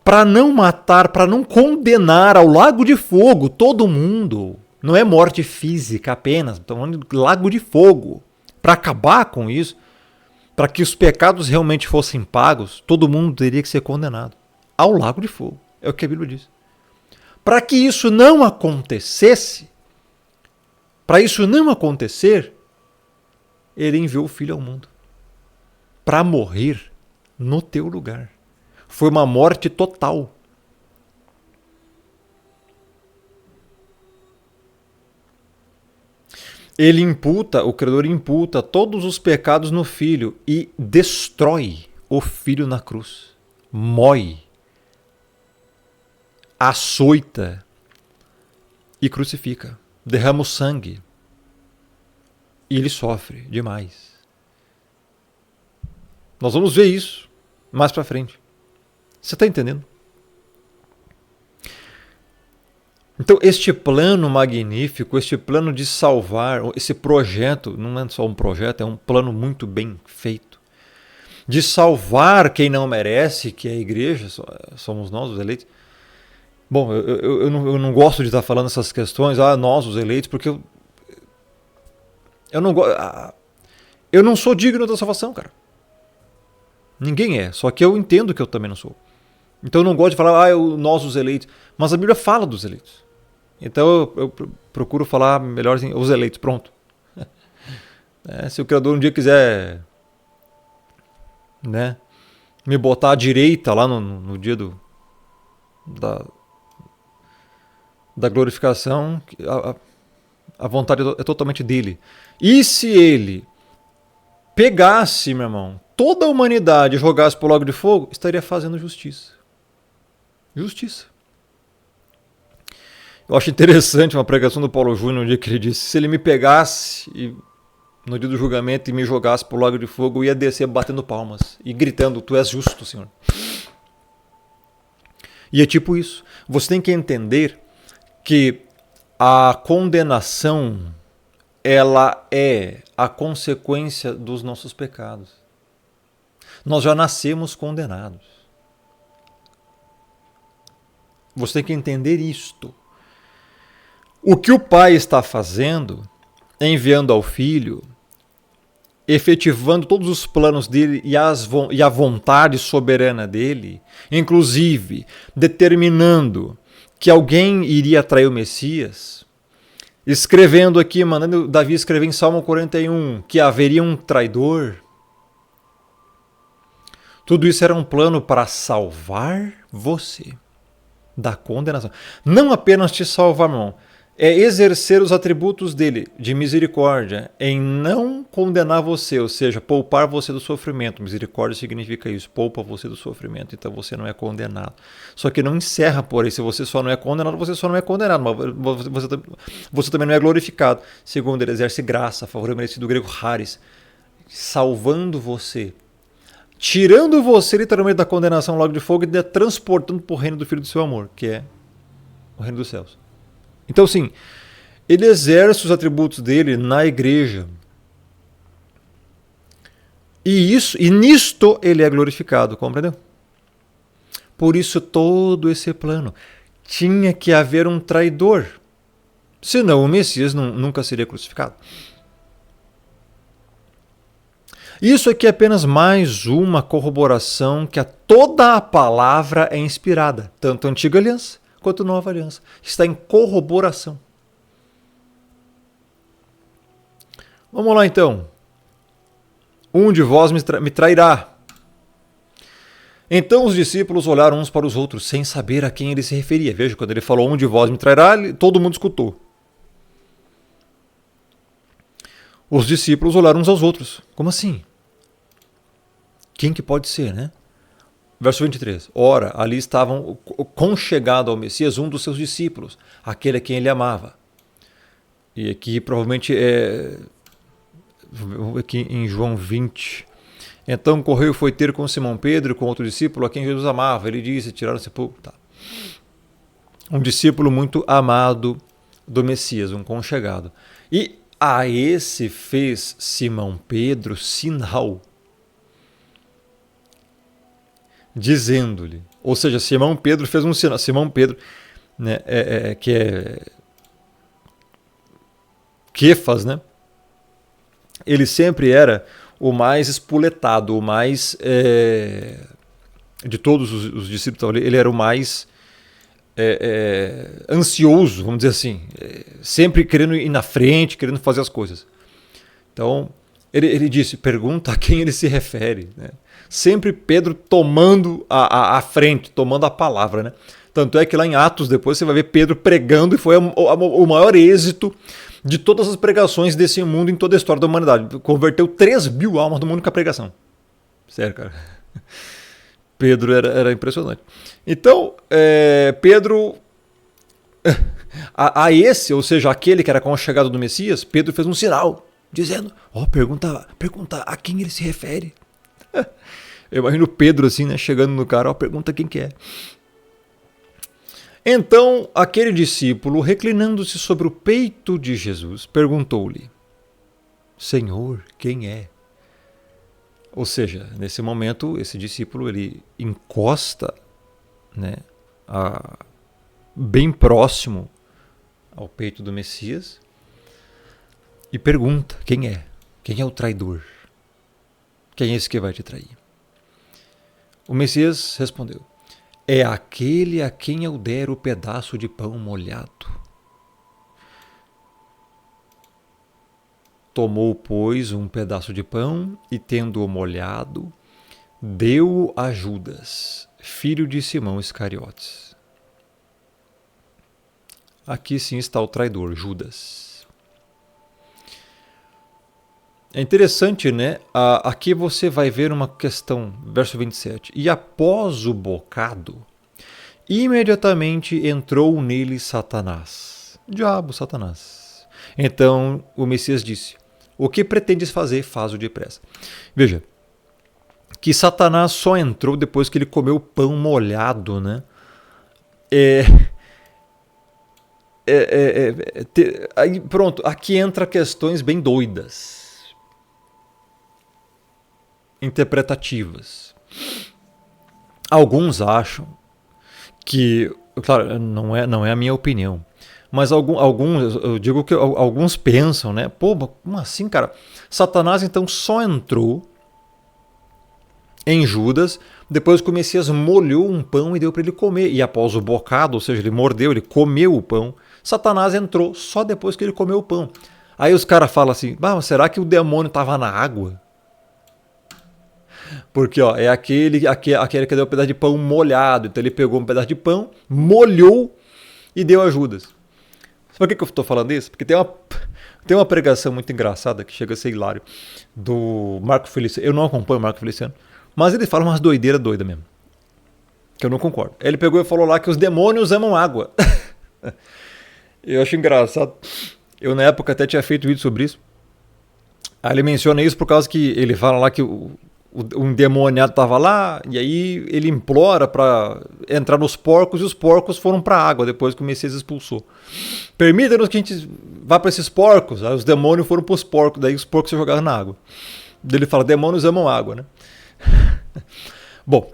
Para não matar, para não condenar ao lago de fogo todo mundo. Não é morte física apenas, estamos falando de lago de fogo. Para acabar com isso, para que os pecados realmente fossem pagos, todo mundo teria que ser condenado ao lago de fogo. É o que a Bíblia diz. Para que isso não acontecesse, para isso não acontecer, ele enviou o Filho ao mundo para morrer no teu lugar. Foi uma morte total. O Criador imputa todos os pecados no Filho e destrói o Filho na cruz. Mói, açoita e crucifica. Derrama o sangue. E ele sofre demais. Nós vamos ver isso mais para frente. Você está entendendo? Então, este plano magnífico, este plano de salvar, esse projeto, não é só um projeto, é um plano muito bem feito, de salvar quem não merece, que é a igreja, somos nós os eleitos. Bom, eu não gosto de estar falando essas questões, nós os eleitos, porque eu não sou digno da salvação, cara. Ninguém é, só que eu entendo que eu também não sou. Então eu não gosto de falar, nós os eleitos. Mas a Bíblia fala dos eleitos. Então eu procuro falar melhor assim, os eleitos, pronto. Se o Criador um dia quiser, né, me botar à direita lá no dia da glorificação, a vontade é totalmente dele. E se ele pegasse, meu irmão, toda a humanidade e jogasse para o lago de fogo, estaria fazendo justiça. Justiça. Eu acho interessante uma pregação do Paulo Júnior, um dia que ele disse: se ele me pegasse no dia do julgamento e me jogasse para o lago de fogo, eu ia descer batendo palmas e gritando: tu és justo, Senhor. E é tipo isso. Você tem que entender que a condenação, ela é a consequência dos nossos pecados. Nós já nascemos condenados. Você tem que entender isto. O que o Pai está fazendo é enviando ao Filho, efetivando todos os planos dele e a vontade soberana dele, inclusive determinando que alguém iria trair o Messias, escrevendo aqui, mandando Davi escrever em Salmo 41 que haveria um traidor. Tudo isso era um plano para salvar você da condenação. Não apenas te salvar, meu irmão, é exercer os atributos dele de misericórdia em não condenar você, ou seja, poupar você do sofrimento. Misericórdia significa isso, poupa você do sofrimento, então você não é condenado. Só que não encerra por aí, se você só não é condenado, você só não é condenado, mas você também não é glorificado. Segundo, ele exerce graça, favor merecido, grego charis, salvando você, tirando você literalmente da condenação logo de fogo e transportando para o reino do Filho do seu amor, que é o reino dos céus. Então, sim, ele exerce os atributos dele na igreja. E nisto ele é glorificado, compreendeu? Por isso todo esse plano. Tinha que haver um traidor. Senão o Messias nunca seria crucificado. Isso aqui é apenas mais uma corroboração que toda a palavra é inspirada, tanto a antiga aliança quanto a nova aliança. Está em corroboração. Vamos lá então. Um de vós me trairá. Então os discípulos olharam uns para os outros, sem saber a quem ele se referia. Veja, quando ele falou um de vós me trairá, todo mundo escutou. Os discípulos olharam uns aos outros. Como assim? Quem que pode ser, né? Verso 23. Ora, ali estavam conchegado ao Messias um dos seus discípulos, aquele a quem ele amava. E aqui provavelmente é aqui em João 20. Então correu e foi ter com Simão Pedro, com outro discípulo a quem Jesus amava. Ele disse: tiraram o sepulcro. Tá. Um discípulo muito amado do Messias, um conchegado. E a esse fez Simão Pedro sinal, dizendo-lhe, ou seja, Simão Pedro fez um sinal. Simão Pedro, né, que é Quefas, né? Ele sempre era o mais espoletado, o mais de todos os discípulos, ele era o mais ansioso, vamos dizer assim, sempre querendo ir na frente, querendo fazer as coisas. Então, ele disse, pergunta a quem ele se refere, né? Sempre Pedro tomando a frente, tomando a palavra, né? Tanto é que lá em Atos, depois você vai ver Pedro pregando, e foi o maior êxito de todas as pregações desse mundo em toda a história da humanidade. Converteu 3.000 almas do mundo com a pregação. Sério, cara. Pedro era impressionante. Então, Pedro, a esse, ou seja, aquele que era conchegado do Messias, Pedro fez um sinal, dizendo, pergunta a quem ele se refere. Eu imagino Pedro assim, né, chegando no cara, pergunta quem que é. Então, aquele discípulo, reclinando-se sobre o peito de Jesus, perguntou-lhe, Senhor, quem é? Ou seja, nesse momento, esse discípulo ele encosta, né, bem próximo ao peito do Messias e pergunta, quem é? Quem é o traidor? Quem é esse que vai te trair? O Messias respondeu, é aquele a quem eu der o pedaço de pão molhado. Tomou, pois, um pedaço de pão e, tendo-o molhado, deu-o a Judas, filho de Simão Iscariotes. Aqui sim está o traidor, Judas. É interessante, né? Aqui você vai ver uma questão, verso 27. E após o bocado, imediatamente entrou nele Satanás. Diabo, Satanás. Então o Messias disse: o que pretendes fazer, faz-o depressa. Veja, que Satanás só entrou depois que ele comeu pão molhado, né? É, aí, pronto, aqui entra questões bem doidas, interpretativas. Alguns acham que, claro, não é a minha opinião, mas alguns, eu digo que alguns pensam, né? Pô, como assim, cara? Satanás então só entrou em Judas depois que o Messias molhou um pão e deu para ele comer. E após o bocado, ou seja, ele mordeu, ele comeu o pão, Satanás entrou só depois que ele comeu o pão. Aí os caras falam assim, mas será que o demônio estava na água? Porque ó, é aquele que deu um pedaço de pão molhado. Então ele pegou um pedaço de pão, molhou e deu a Judas. Por que eu estou falando isso? Porque tem uma pregação muito engraçada que chega a ser hilário, do Marco Feliciano. Eu não acompanho o Marco Feliciano, mas ele fala umas doideiras doidas mesmo, que eu não concordo. Ele pegou e falou lá que os demônios amam água. Eu acho engraçado. Eu na época até tinha feito vídeo sobre isso. Aí ele menciona isso por causa que ele fala lá que o endemoniado estava lá, e aí ele implora para entrar nos porcos, e os porcos foram para a água depois que o Messias expulsou. Permita-nos que a gente vá para esses porcos. Aí os demônios foram para os porcos, daí os porcos se jogaram na água. Daí ele fala, demônios amam água, né? Bom,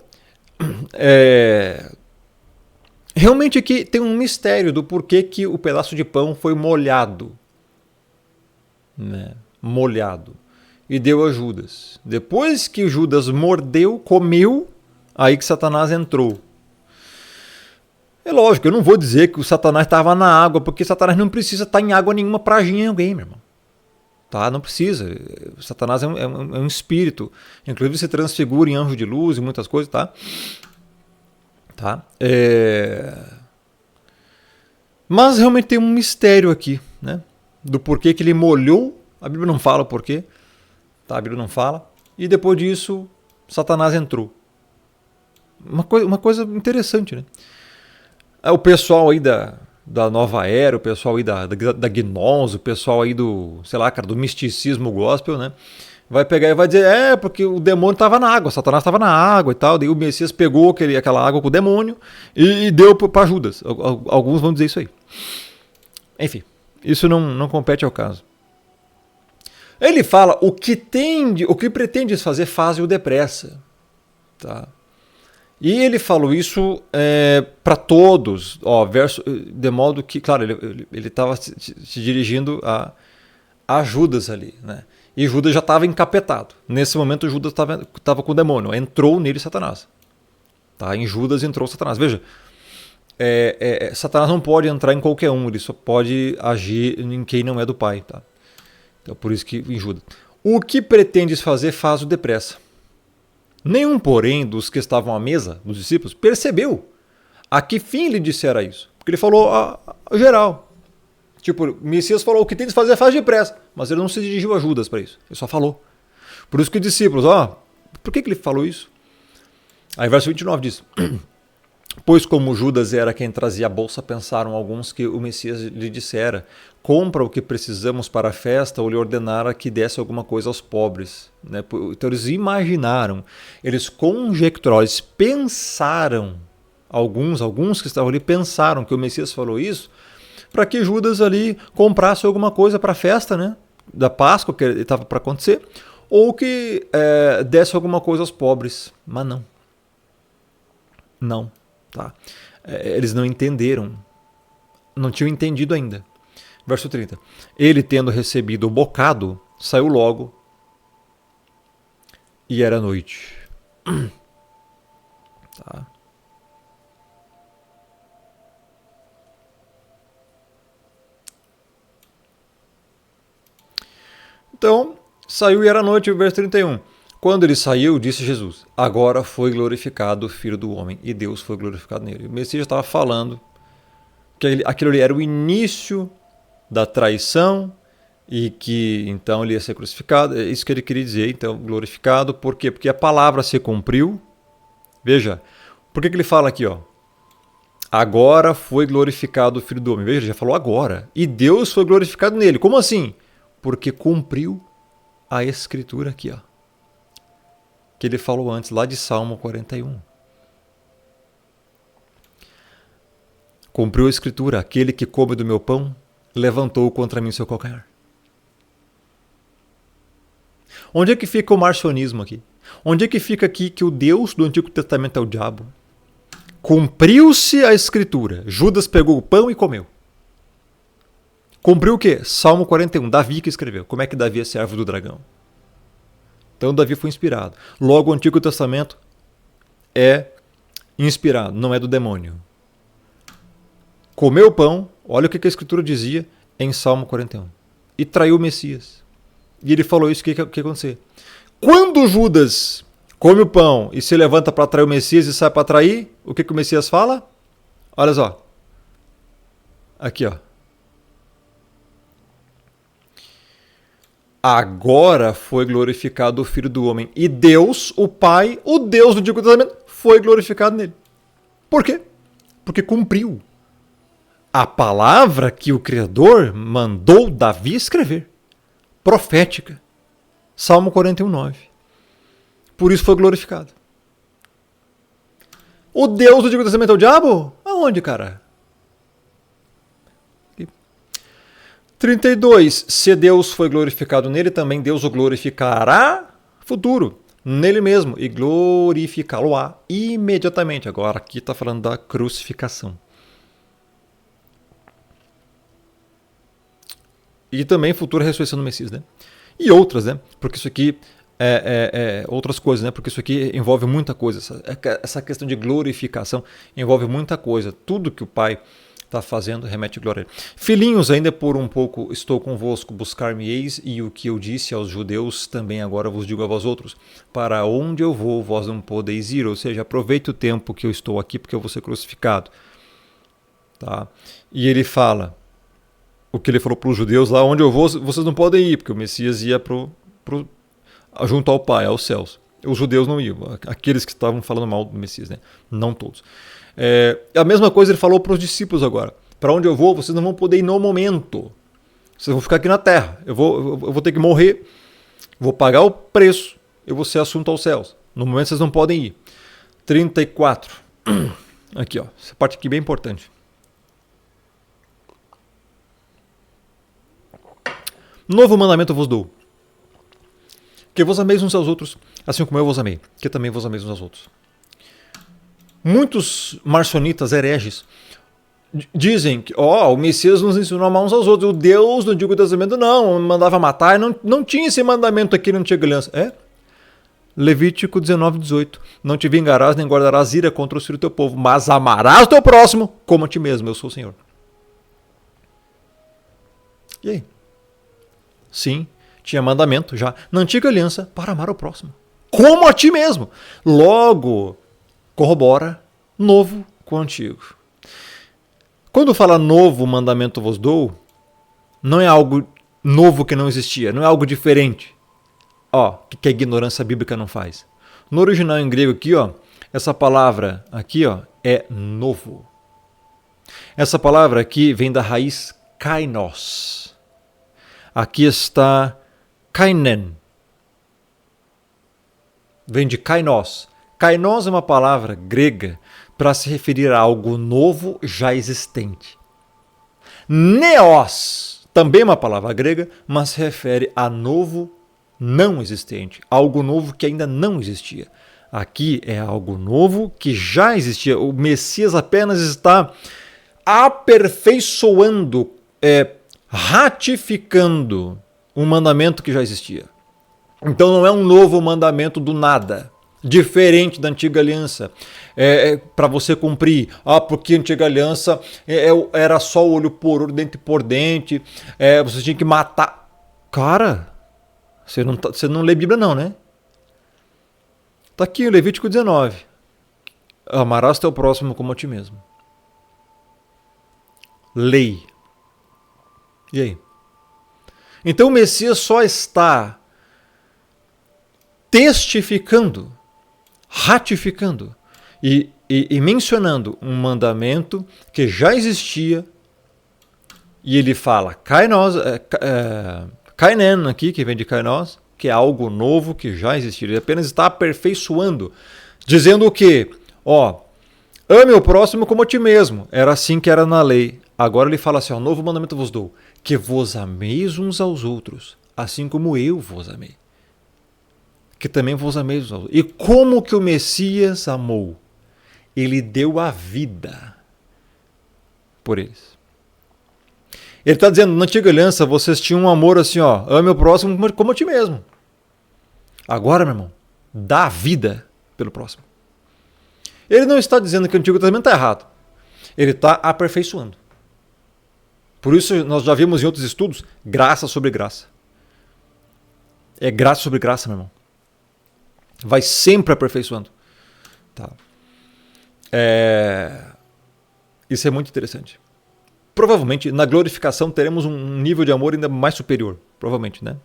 realmente aqui tem um mistério do porquê que o pedaço de pão foi molhado, né? Molhado. E deu a Judas. Depois que Judas mordeu, comeu, aí que Satanás entrou. É lógico, eu não vou dizer que o Satanás estava na água, porque Satanás não precisa estar em água nenhuma para agir em alguém, meu irmão. Tá? Não precisa. O Satanás é um espírito. Inclusive se transfigura em anjo de luz e muitas coisas, tá? Tá? Mas realmente tem um mistério aqui, né? Do porquê que ele molhou. A Bíblia não fala o porquê. Tá? A Bíblia não fala. E depois disso, Satanás entrou. Uma coisa interessante, né? O pessoal aí da nova era, o pessoal aí da gnose, o pessoal aí do, sei lá, cara, do misticismo gospel, né? Vai pegar e vai dizer, porque o demônio estava na água, Satanás estava na água e tal, daí o Messias pegou aquela água com o demônio e deu para Judas. Alguns vão dizer isso aí. Enfim, isso não compete ao caso. Ele fala, o que pretendes fazer, faze-o depressa. Tá? E ele falou isso para todos, de modo que, claro, ele estava se dirigindo a Judas ali, né? E Judas já estava encapetado. Nesse momento, Judas estava com o demônio. Entrou nele Satanás. Tá? Em Judas entrou Satanás. Veja, Satanás não pode entrar em qualquer um, ele só pode agir em quem não é do Pai. Tá? Então, por isso que em Judas. O que pretendes fazer, faz-o depressa. Nenhum, porém, dos que estavam à mesa, dos discípulos, percebeu a que fim lhe dissera isso. Porque ele falou a geral. Tipo, o Messias falou, o que tem de fazer, faz depressa. Mas ele não se dirigiu a Judas para isso. Ele só falou. Por isso que os discípulos, por que ele falou isso? Aí verso 29 diz, pois como Judas era quem trazia a bolsa, pensaram alguns que o Messias lhe dissera, compra o que precisamos para a festa, ou lhe ordenara que desse alguma coisa aos pobres. Né? Então eles imaginaram, eles conjecturaram, eles pensaram, alguns que estavam ali pensaram que o Messias falou isso, para que Judas ali comprasse alguma coisa para a festa, né, da Páscoa, que estava para acontecer, ou que desse alguma coisa aos pobres. Mas não. Não. Tá? Eles não entenderam. Não tinham entendido ainda. Verso 30. Ele, tendo recebido o bocado, saiu logo, e era noite. Tá? Então, saiu e era noite, verso 31. Quando ele saiu, disse Jesus, agora foi glorificado o Filho do Homem, e Deus foi glorificado nele. O Messias estava falando que aquilo ali era o início da traição e que então ele ia ser crucificado. É isso que ele queria dizer, então, glorificado. Por quê? Porque a palavra se cumpriu. Veja, por que ele fala aqui, ó? Agora foi glorificado o Filho do Homem. Veja, ele já falou agora. E Deus foi glorificado nele. Como assim? Porque cumpriu a escritura aqui, ó. Que ele falou antes, lá de Salmo 41. Cumpriu a escritura. Aquele que come do meu pão levantou contra mim seu calcanhar. Onde é que fica o marcionismo aqui? Onde é que fica aqui que o Deus do Antigo Testamento é o diabo? Cumpriu-se a escritura. Judas pegou o pão e comeu. Cumpriu o quê? Salmo 41. Davi que escreveu. Como é que Davi é servo do dragão? Então Davi foi inspirado. Logo o Antigo Testamento é inspirado, não é do demônio. Comeu o pão, olha o que a escritura dizia em Salmo 41. E traiu o Messias. E ele falou isso, o que aconteceu? Quando Judas come o pão e se levanta para trair o Messias e sai para trair, o que o Messias fala? Olha só. Aqui, ó. Agora foi glorificado o Filho do Homem. E Deus, o Pai, o Deus do Antigo Testamento, foi glorificado nele. Por quê? Porque cumpriu a palavra que o Criador mandou Davi escrever. Profética. Salmo 41:9. Por isso foi glorificado. O Deus do Antigo Testamento é o diabo? Aonde, cara? 32. Se Deus foi glorificado nele, também Deus o glorificará futuro, nele mesmo, e glorificá-lo-á imediatamente. Agora aqui está falando da crucificação. E também futura ressurreição do Messias, né? E outras, né? Porque isso aqui outras coisas, né? Porque isso aqui envolve muita coisa. Essa questão de glorificação envolve muita coisa. Tudo que o Pai está fazendo remete glória a ele. Filhinhos, ainda por um pouco estou convosco, buscar-me-eis, e o que eu disse aos judeus também agora vos digo a vós outros: para onde eu vou, vós não podeis ir. Ou seja, aproveite o tempo que eu estou aqui, porque eu vou ser crucificado. Tá? E ele fala o que ele falou para os judeus: lá onde eu vou, vocês não podem ir, porque o Messias ia junto ao Pai, aos céus. Os judeus não iam, aqueles que estavam falando mal do Messias, né? Não todos. A mesma coisa ele falou para os discípulos agora: para onde eu vou, vocês não vão poder ir no momento. Vocês vão ficar aqui na terra. Eu vou ter que morrer, vou pagar o preço, eu vou ser assunto aos céus. No momento vocês não podem ir. 34. Aqui, ó. Essa parte aqui é bem importante. Novo mandamento eu vos dou: que vos ameis uns aos outros, assim como eu vos amei, que também vos ameis uns aos outros. Muitos marcionitas hereges dizem que o Messias nos ensinou a amar uns aos outros. O Deus do Antigo Testamento não mandava matar, não tinha esse mandamento aqui na Antiga Aliança. Levítico 19:18. Não te vingarás nem guardarás ira contra os filhos do teu povo, mas amarás o teu próximo como a ti mesmo. Eu sou o Senhor. E aí? Sim, tinha mandamento já na Antiga Aliança para amar o próximo como a ti mesmo. Logo, corrobora novo com o antigo. Quando fala novo mandamento vos dou, não é algo novo que não existia, não é algo diferente. Que a ignorância bíblica não faz. No original em grego aqui, essa palavra aqui, é novo. Essa palavra aqui vem da raiz kainos. Aqui está kainen. Vem de kainos. Kainos é uma palavra grega para se referir a algo novo já existente. Neos também é uma palavra grega, mas se refere a novo não existente. Algo novo que ainda não existia. Aqui é algo novo que já existia. O Messias apenas está aperfeiçoando, ratificando um mandamento que já existia. Então não é um novo mandamento do nada, diferente da Antiga Aliança, para você cumprir. Porque a Antiga Aliança era só olho por olho, dente por dente, você tinha que matar. Cara, você não lê Bíblia não, né? Está aqui o Levítico 19. Amarás teu próximo como a ti mesmo. Lei. E aí? Então o Messias só está testificando, ratificando e mencionando um mandamento que já existia, e ele fala kainen aqui, que vem de kainos, que é algo novo que já existia. Ele apenas está aperfeiçoando, dizendo o quê? Ame o próximo como a ti mesmo. Era assim que era na lei. Agora ele fala assim, novo mandamento vos dou, que vos ameis uns aos outros, assim como eu vos amei. Que também vos ameis uns aos outros. E como que o Messias amou? Ele deu a vida por eles. Ele está dizendo, na antiga aliança, vocês tinham um amor assim, ame o próximo como a ti mesmo. Agora, meu irmão, dá a vida pelo próximo. Ele não está dizendo que o Antigo Testamento está errado. Ele está aperfeiçoando. Por isso, nós já vimos em outros estudos, graça sobre graça. É graça sobre graça, meu irmão. Vai sempre aperfeiçoando. Tá. Isso é muito interessante. Provavelmente, na glorificação, teremos um nível de amor ainda mais superior. Provavelmente, né?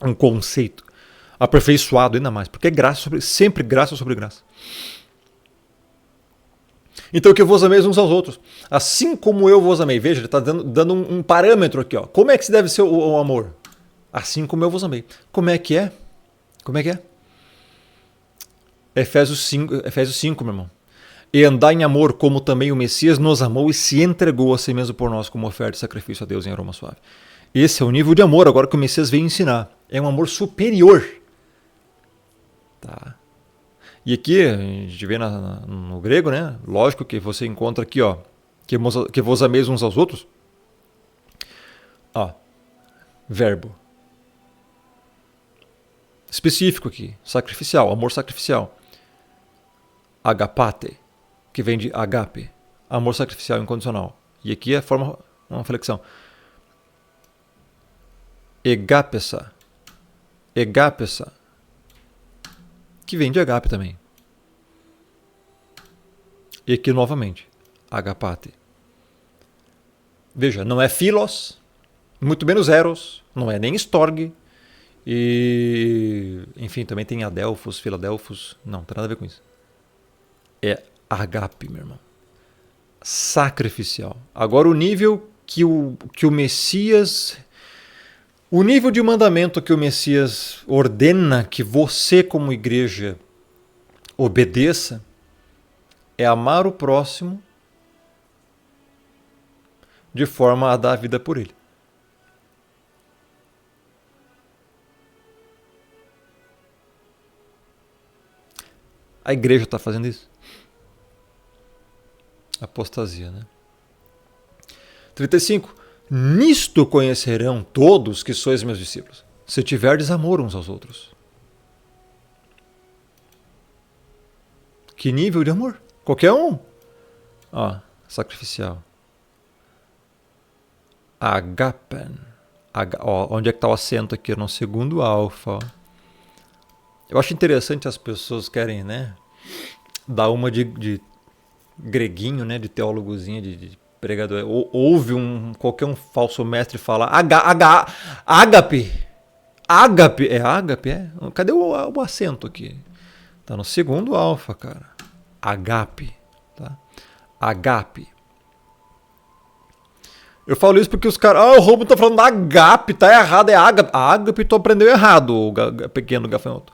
Um conceito aperfeiçoado ainda mais. Porque é sempre graça sobre graça. Então que vos ameis uns aos outros, assim como eu vos amei. Veja, ele está dando um parâmetro aqui. Como é que se deve ser o amor? Assim como eu vos amei. Como é que é? Efésios 5, meu irmão. E andar em amor como também o Messias nos amou e se entregou a si mesmo por nós como oferta e sacrifício a Deus em aroma suave. Esse é o nível de amor agora que o Messias veio ensinar. É um amor superior. Tá. E aqui, a gente vê no grego, né? Lógico que você encontra aqui, que vos ameis uns aos outros. Verbo. Específico aqui, sacrificial, amor sacrificial. Agapate, que vem de agape, amor sacrificial incondicional. E aqui é uma flexão. Egapesa, que vem de agape também. E aqui novamente, agapate. Veja, não é philos, muito menos eros, não é nem storge. E, enfim, também tem adelphos, filadelfos. Não tem nada a ver com isso. É agape, meu irmão. Sacrificial. Agora o nível que o Messias... O nível de mandamento que o Messias ordena que você, como igreja, obedeça é amar o próximo de forma a dar a vida por ele. A igreja está fazendo isso? Apostasia, né? 35. Nisto conhecerão todos que sois meus discípulos, se tiverdes amor uns aos outros. Que nível de amor? Qualquer um. Sacrificial. Agapen. Onde é que está o acento aqui? No segundo alfa. Eu acho interessante as pessoas querem, né, dar uma de greguinho, né, de teólogozinho, de pregador. Ouve qualquer um falso mestre falar ágape. Ágape. É ágape? É? Cadê o acento aqui? Tá no segundo alfa, cara. Agape. Tá? Agape. Eu falo isso porque os caras... o Romulo tá falando agape, tá errado, é ágape. Ágape tu aprendeu errado, o pequeno gafanhoto.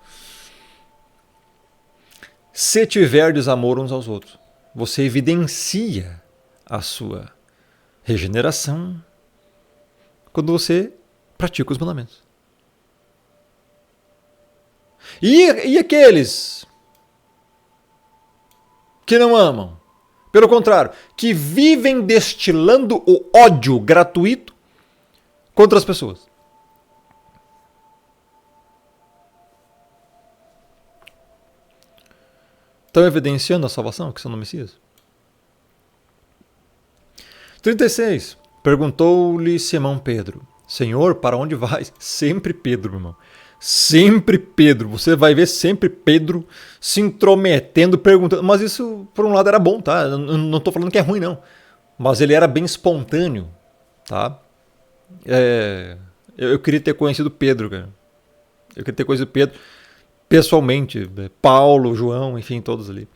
Se tiverdes amor uns aos outros, você evidencia a sua regeneração quando você pratica os mandamentos. E aqueles que não amam? Pelo contrário, que vivem destilando o ódio gratuito contra as pessoas. Estão evidenciando a salvação, que são no Messias? 36. Perguntou-lhe Simão Pedro: Senhor, para onde vais? Sempre Pedro, meu irmão. Sempre Pedro. Você vai ver sempre Pedro se intrometendo, perguntando. Mas isso, por um lado, era bom, tá? Eu não estou falando que é ruim, não. Mas ele era bem espontâneo, tá? Eu queria ter conhecido Pedro, cara. Eu queria ter conhecido Pedro pessoalmente. Paulo, João, enfim, todos ali.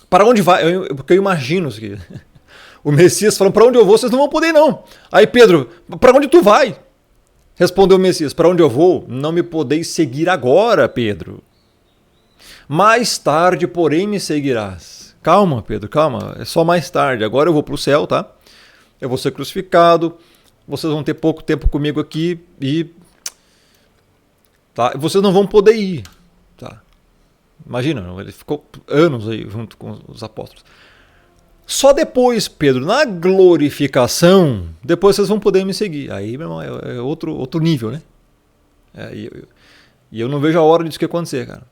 Para onde vai? Porque eu imagino isso aqui. O Messias falando, para onde eu vou, vocês não vão poder ir, não. Aí Pedro, para onde tu vai? Respondeu o Messias, para onde eu vou? Não me podeis seguir agora, Pedro. Mais tarde, porém, me seguirás. Calma, Pedro, calma. É só mais tarde. Agora eu vou para o céu, tá? Eu vou ser crucificado. Vocês vão ter pouco tempo comigo aqui e... Tá? Vocês não vão poder ir. Tá? Imagina, ele ficou anos aí junto com os apóstolos. Só depois, Pedro, na glorificação, depois vocês vão poder me seguir. Aí, meu irmão, é outro nível, né? E eu não vejo a hora disso que acontecer, cara.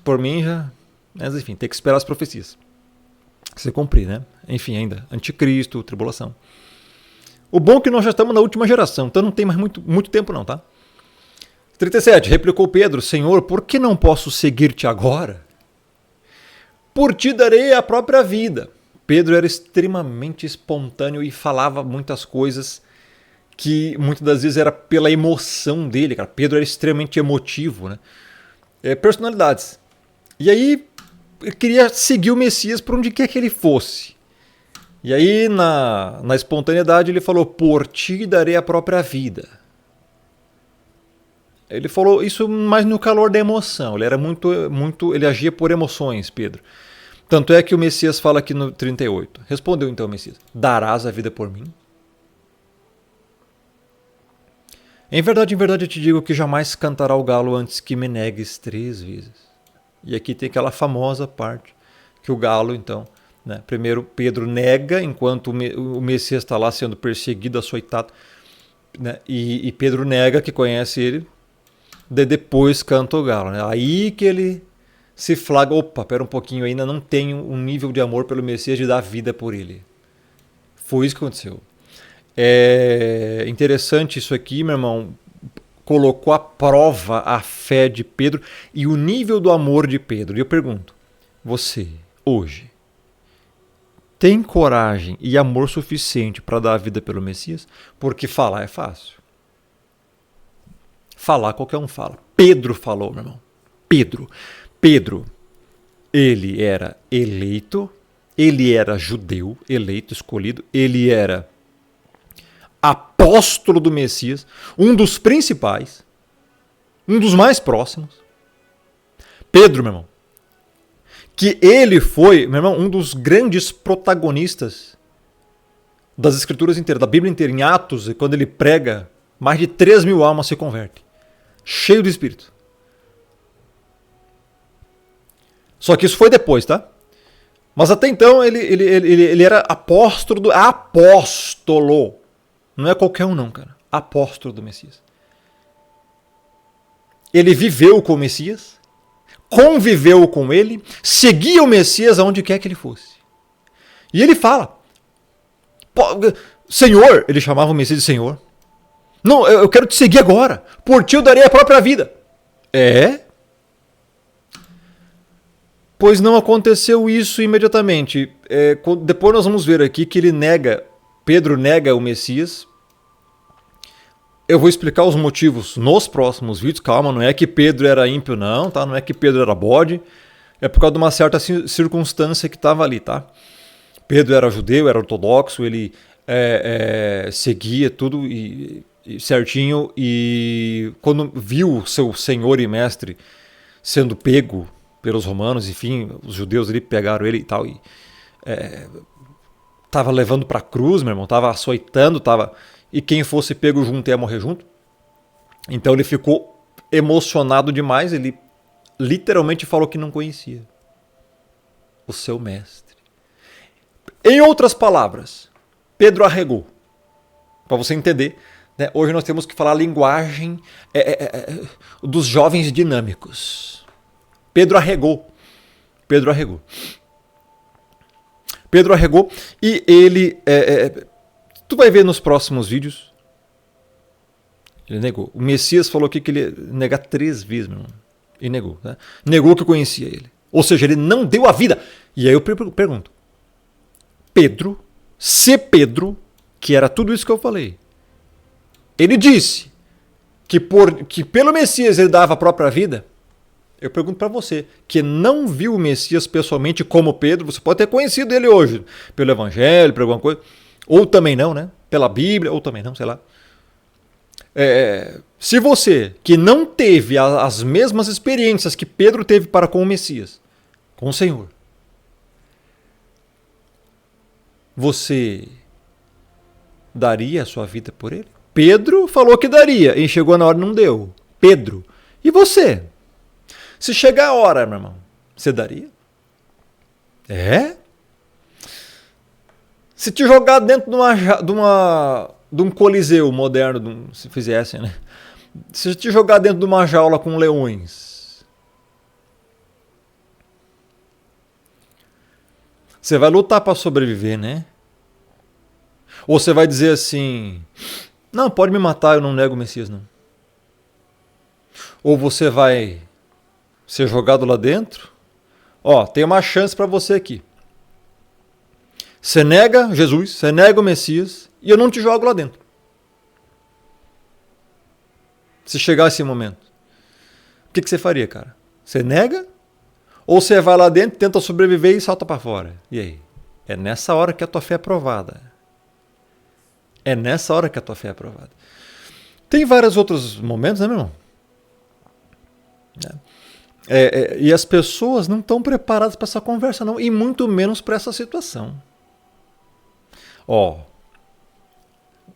Por mim já... Mas enfim, tem que esperar as profecias se cumprir, né? Enfim, ainda, anticristo, tribulação. O bom é que nós já estamos na última geração, então não tem mais muito tempo não, tá? 37, replicou Pedro, Senhor, por que não posso seguir-te agora? Por ti darei a própria vida. Pedro era extremamente espontâneo e falava muitas coisas que muitas das vezes era pela emoção dele, cara. Pedro era extremamente emotivo, né? Personalidades. E aí, ele queria seguir o Messias por onde quer que ele fosse. E aí, na espontaneidade, ele falou, por ti darei a própria vida. Ele falou isso mais no calor da emoção. Ele era ele agia por emoções, Pedro. Tanto é que o Messias fala aqui no 38. Respondeu então o Messias, darás a vida por mim? Em verdade eu te digo que jamais cantará o galo antes que me negues 3 vezes. E aqui tem aquela famosa parte que o galo, então, né, primeiro Pedro nega enquanto o Messias está lá sendo perseguido, açoitado, né, e Pedro nega que conhece ele, depois canta o galo. Né, aí que ele se flagra, opa, pera um pouquinho, ainda não tenho um nível de amor pelo Messias de dar vida por ele. Foi isso que aconteceu. É interessante isso aqui, meu irmão, colocou à prova a fé de Pedro e o nível do amor de Pedro. E eu pergunto, você, hoje, tem coragem e amor suficiente para dar a vida pelo Messias? Porque falar é fácil. Falar qualquer um fala. Pedro falou, meu irmão. Pedro, ele era eleito, ele era judeu, eleito, escolhido, ele era apóstolo do Messias, um dos principais, um dos mais próximos. Pedro, meu irmão, que ele foi, meu irmão, um dos grandes protagonistas das escrituras inteiras, da Bíblia inteira, em Atos, quando ele prega, mais de 3.000 almas se convertem, cheio do Espírito. Só que isso foi depois, tá? Mas até então ele era apóstolo. Não é qualquer um não, cara. Apóstolo do Messias. Ele viveu com o Messias, conviveu com ele, seguia o Messias aonde quer que ele fosse. E ele fala, Senhor, ele chamava o Messias de Senhor. Não, eu quero te seguir agora. Por ti eu darei a própria vida. Pois não aconteceu isso imediatamente. Depois nós vamos ver aqui que Pedro nega o Messias. Eu vou explicar os motivos nos próximos vídeos. Calma, não é que Pedro era ímpio, não, tá? Não é que Pedro era bode. É por causa de uma certa circunstância que estava ali, tá? Pedro era judeu, era ortodoxo, ele seguia tudo certinho. E quando viu o seu senhor e mestre sendo pego pelos romanos, enfim, os judeus ali pegaram ele e tal, e tava levando para a cruz, meu irmão, tava açoitando, e quem fosse pego junto ia morrer junto. Então ele ficou emocionado demais, ele literalmente falou que não conhecia o seu mestre. Em outras palavras, Pedro arregou. Para você entender, né? Hoje nós temos que falar a linguagem dos jovens dinâmicos. Pedro arregou e ele... tu vai ver nos próximos vídeos. Ele negou. O Messias falou aqui que ele ia negar 3 vezes, meu irmão. E negou. Né? Negou que conhecia ele. Ou seja, ele não deu a vida. E aí eu pergunto. Pedro, que era tudo isso que eu falei. Ele disse que pelo Messias ele dava a própria vida. Eu pergunto para você, que não viu o Messias pessoalmente como Pedro, você pode ter conhecido ele hoje, pelo Evangelho, por alguma coisa, ou também não, né? Pela Bíblia, ou também não, sei lá. Se você, que não teve as mesmas experiências que Pedro teve para com o Messias, com o Senhor, você daria a sua vida por ele? Pedro falou que daria, e chegou na hora e não deu. Pedro. E você? Se chegar a hora, meu irmão, você daria? Se te jogar dentro de um coliseu moderno, se fizessem, né? Se te jogar dentro de uma jaula com leões, você vai lutar para sobreviver, né? Ou você vai dizer assim, não, pode me matar, eu não nego o Messias, não. Ou você vai ser jogado lá dentro, tem uma chance para você aqui. Você nega Jesus, você nega o Messias, e eu não te jogo lá dentro. Se chegar esse momento, o que você faria, cara? Você nega? Ou você vai lá dentro, tenta sobreviver e salta para fora? E aí? É nessa hora que a tua fé é aprovada. É nessa hora que a tua fé é aprovada. Tem vários outros momentos, né, meu irmão? E as pessoas não estão preparadas para essa conversa, não. E muito menos para essa situação. O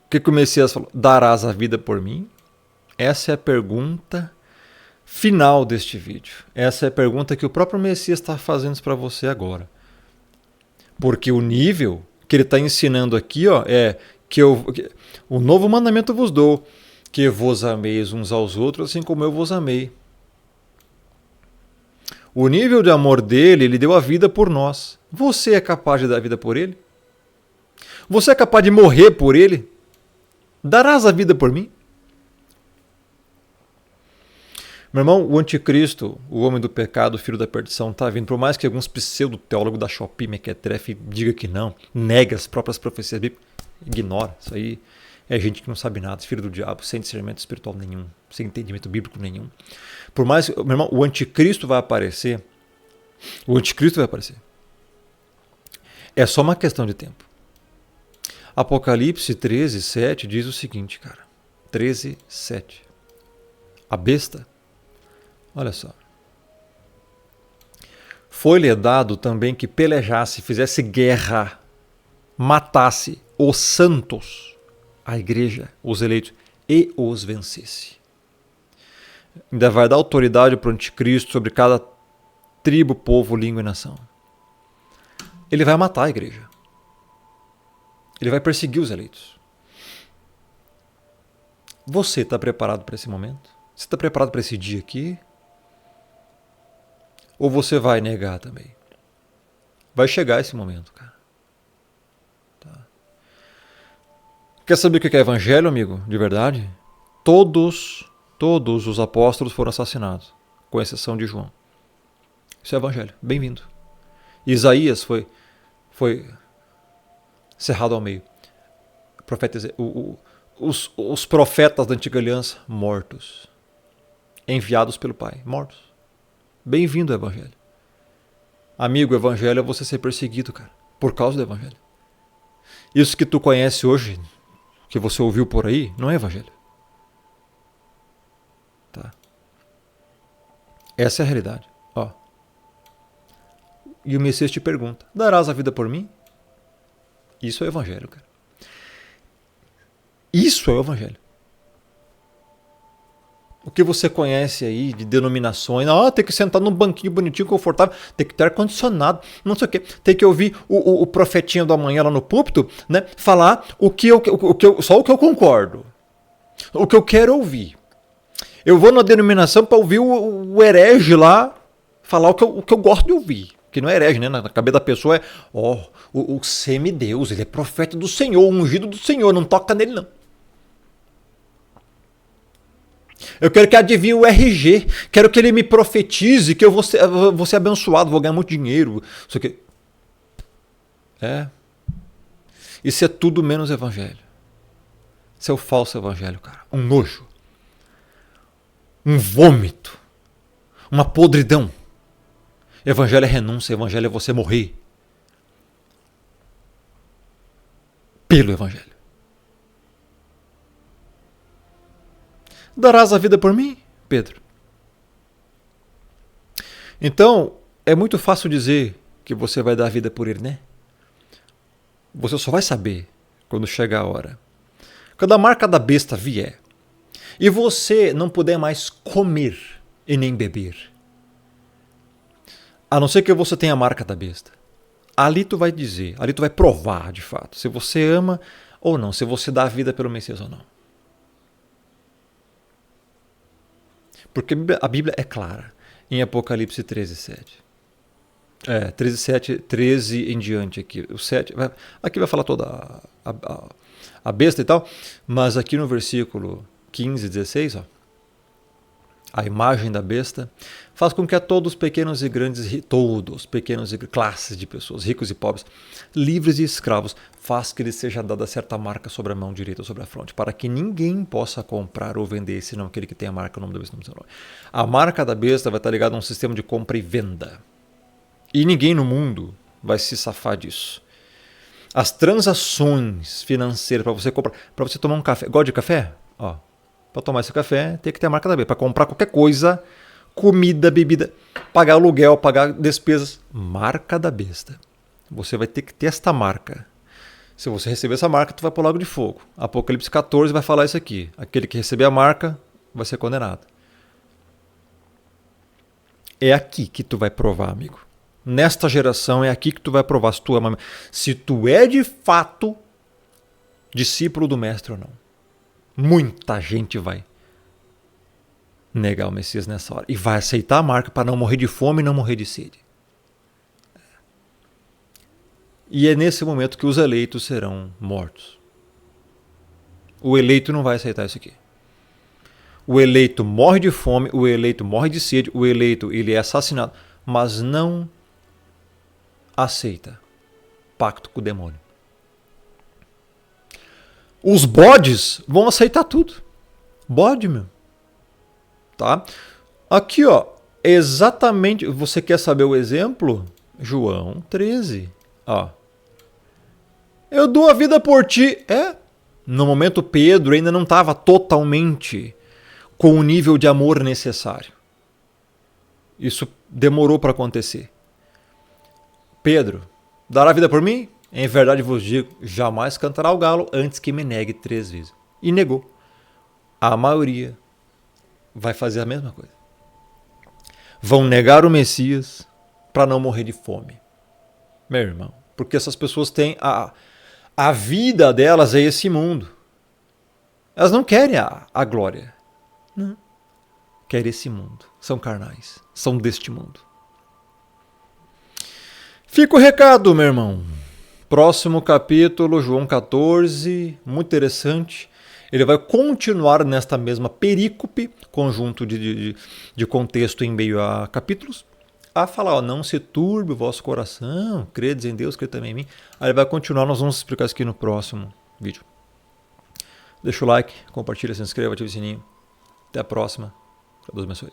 que o Messias falou? Darás a vida por mim? Essa é a pergunta final deste vídeo. Essa é a pergunta que o próprio Messias está fazendo para você agora. Porque o nível que ele está ensinando aqui é que o novo mandamento vos dou, que vos ameis uns aos outros, assim como eu vos amei. O nível de amor dele, ele deu a vida por nós. Você é capaz de dar a vida por ele? Você é capaz de morrer por ele? Darás a vida por mim? Meu irmão, o anticristo, o homem do pecado, o filho da perdição, está vindo. Por mais que alguns pseudo-teólogos da Shopee, Mequetrefe, digam que não, nega as próprias profecias bíblicas, ignora. Isso aí é gente que não sabe nada, filho do diabo, sem discernimento espiritual nenhum, sem entendimento bíblico nenhum. Por mais, meu irmão, o anticristo vai aparecer. O anticristo vai aparecer. É só uma questão de tempo. Apocalipse 13, 7 diz o seguinte, cara. 13, 7. A besta, olha só. Foi-lhe dado também que pelejasse, fizesse guerra, matasse os santos, a igreja, os eleitos, e os vencesse. Ainda vai dar autoridade para o anticristo sobre cada tribo, povo, língua e nação. Ele vai matar a igreja. Ele vai perseguir os eleitos. Você está preparado para esse momento? Você está preparado para esse dia aqui? Ou você vai negar também? Vai chegar esse momento, cara. Tá. Quer saber o que é evangelho, amigo? De verdade? Todos os apóstolos foram assassinados, com exceção de João. Isso é evangelho. Bem-vindo. Isaías foi cerrado ao meio. Os profetas da antiga aliança mortos. Enviados pelo Pai, mortos. Bem-vindo ao evangelho. Amigo, o evangelho é você ser perseguido, cara, por causa do evangelho. Isso que tu conhece hoje, que você ouviu por aí, não é evangelho. Tá? Essa é a realidade. E o Messias te pergunta, darás a vida por mim? Isso é o evangelho, cara. Isso é o evangelho. O que você conhece aí de denominações, tem que sentar num banquinho bonitinho, confortável, tem que ter ar-condicionado, não sei o quê. Tem que ouvir o profetinho da manhã lá no púlpito, né, falar só o que eu concordo, o que eu quero ouvir. Eu vou na denominação para ouvir o herege lá falar o que eu gosto de ouvir. Que não é herege, né? Na cabeça da pessoa é o semideus, ele é profeta do Senhor, ungido do Senhor, não toca nele não. Eu quero que adivinhe o RG, quero que ele me profetize que eu vou ser abençoado, vou ganhar muito dinheiro. Isso aqui. Isso é tudo menos evangelho. Isso é o falso evangelho, cara. Um nojo. Um vômito. Uma podridão. Evangelho é renúncia, evangelho é você morrer pelo evangelho. Darás a vida por mim, Pedro? Então, é muito fácil dizer que você vai dar a vida por ele, né? Você só vai saber quando chegar a hora. Quando a marca da besta vier e você não puder mais comer e nem beber, a não ser que você tenha a marca da besta, ali tu vai dizer, ali tu vai provar de fato se você ama ou não, se você dá a vida pelo Messias ou não. Porque a Bíblia é clara em Apocalipse 13:7. 13:7, 13 em diante aqui. O 7, aqui vai falar toda a besta e tal, mas aqui no versículo 15, 16, ó, a imagem da besta faz com que a todos, pequenos e grandes, todos, pequenos e classes de pessoas, ricos e pobres, livres e escravos, faz que lhes seja dada certa marca sobre a mão direita ou sobre a fronte, para que ninguém possa comprar ou vender, senão aquele que tem a marca, o nome da besta, no seu nome. A marca da besta vai estar ligada a um sistema de compra e venda. E ninguém no mundo vai se safar disso. As transações financeiras para você comprar, para você tomar um café, gosta de café? Ó, para tomar esse café tem que ter a marca da besta. Para comprar qualquer coisa, comida, bebida, pagar aluguel, pagar despesas, marca da besta. Você vai ter que ter esta marca. Se você receber essa marca, tu vai para o lago de fogo. Apocalipse 14 vai falar isso aqui. Aquele que receber a marca vai ser condenado. É aqui que tu vai provar, amigo. Nesta geração é aqui que tu vai provar se tu ama, se tu é de fato discípulo do mestre ou não. Muita gente vai negar o Messias nessa hora e vai aceitar a marca para não morrer de fome e não morrer de sede. E é nesse momento que os eleitos serão mortos. O eleito não vai aceitar isso aqui. O eleito morre de fome, o eleito morre de sede, o eleito ele é assassinado, mas não aceita pacto com o demônio. Os bodes vão aceitar tudo. Bode, meu. Tá? Aqui, ó, exatamente, você quer saber o exemplo? João 13. Ó. Eu dou a vida por ti. No momento Pedro ainda não estava totalmente com o nível de amor necessário. Isso demorou para acontecer. Pedro, dará a vida por mim? Em verdade vos digo, jamais cantará o galo antes que me negue 3 vezes. E negou. A maioria vai fazer a mesma coisa. Vão negar o Messias para não morrer de fome. Meu irmão, porque essas pessoas têm a vida delas é esse mundo. Elas não querem a glória. Não. Querem esse mundo. São carnais. São deste mundo. Fica o recado, meu irmão. Próximo capítulo, João 14, muito interessante. Ele vai continuar nesta mesma perícope, conjunto de contexto em meio a capítulos, a falar, ó, não se turbe o vosso coração, credes em Deus, crede também em mim. Aí ele vai continuar, nós vamos explicar isso aqui no próximo vídeo. Deixa o like, compartilha, se inscreva, ative o sininho. Até a próxima. Que Deus abençoe.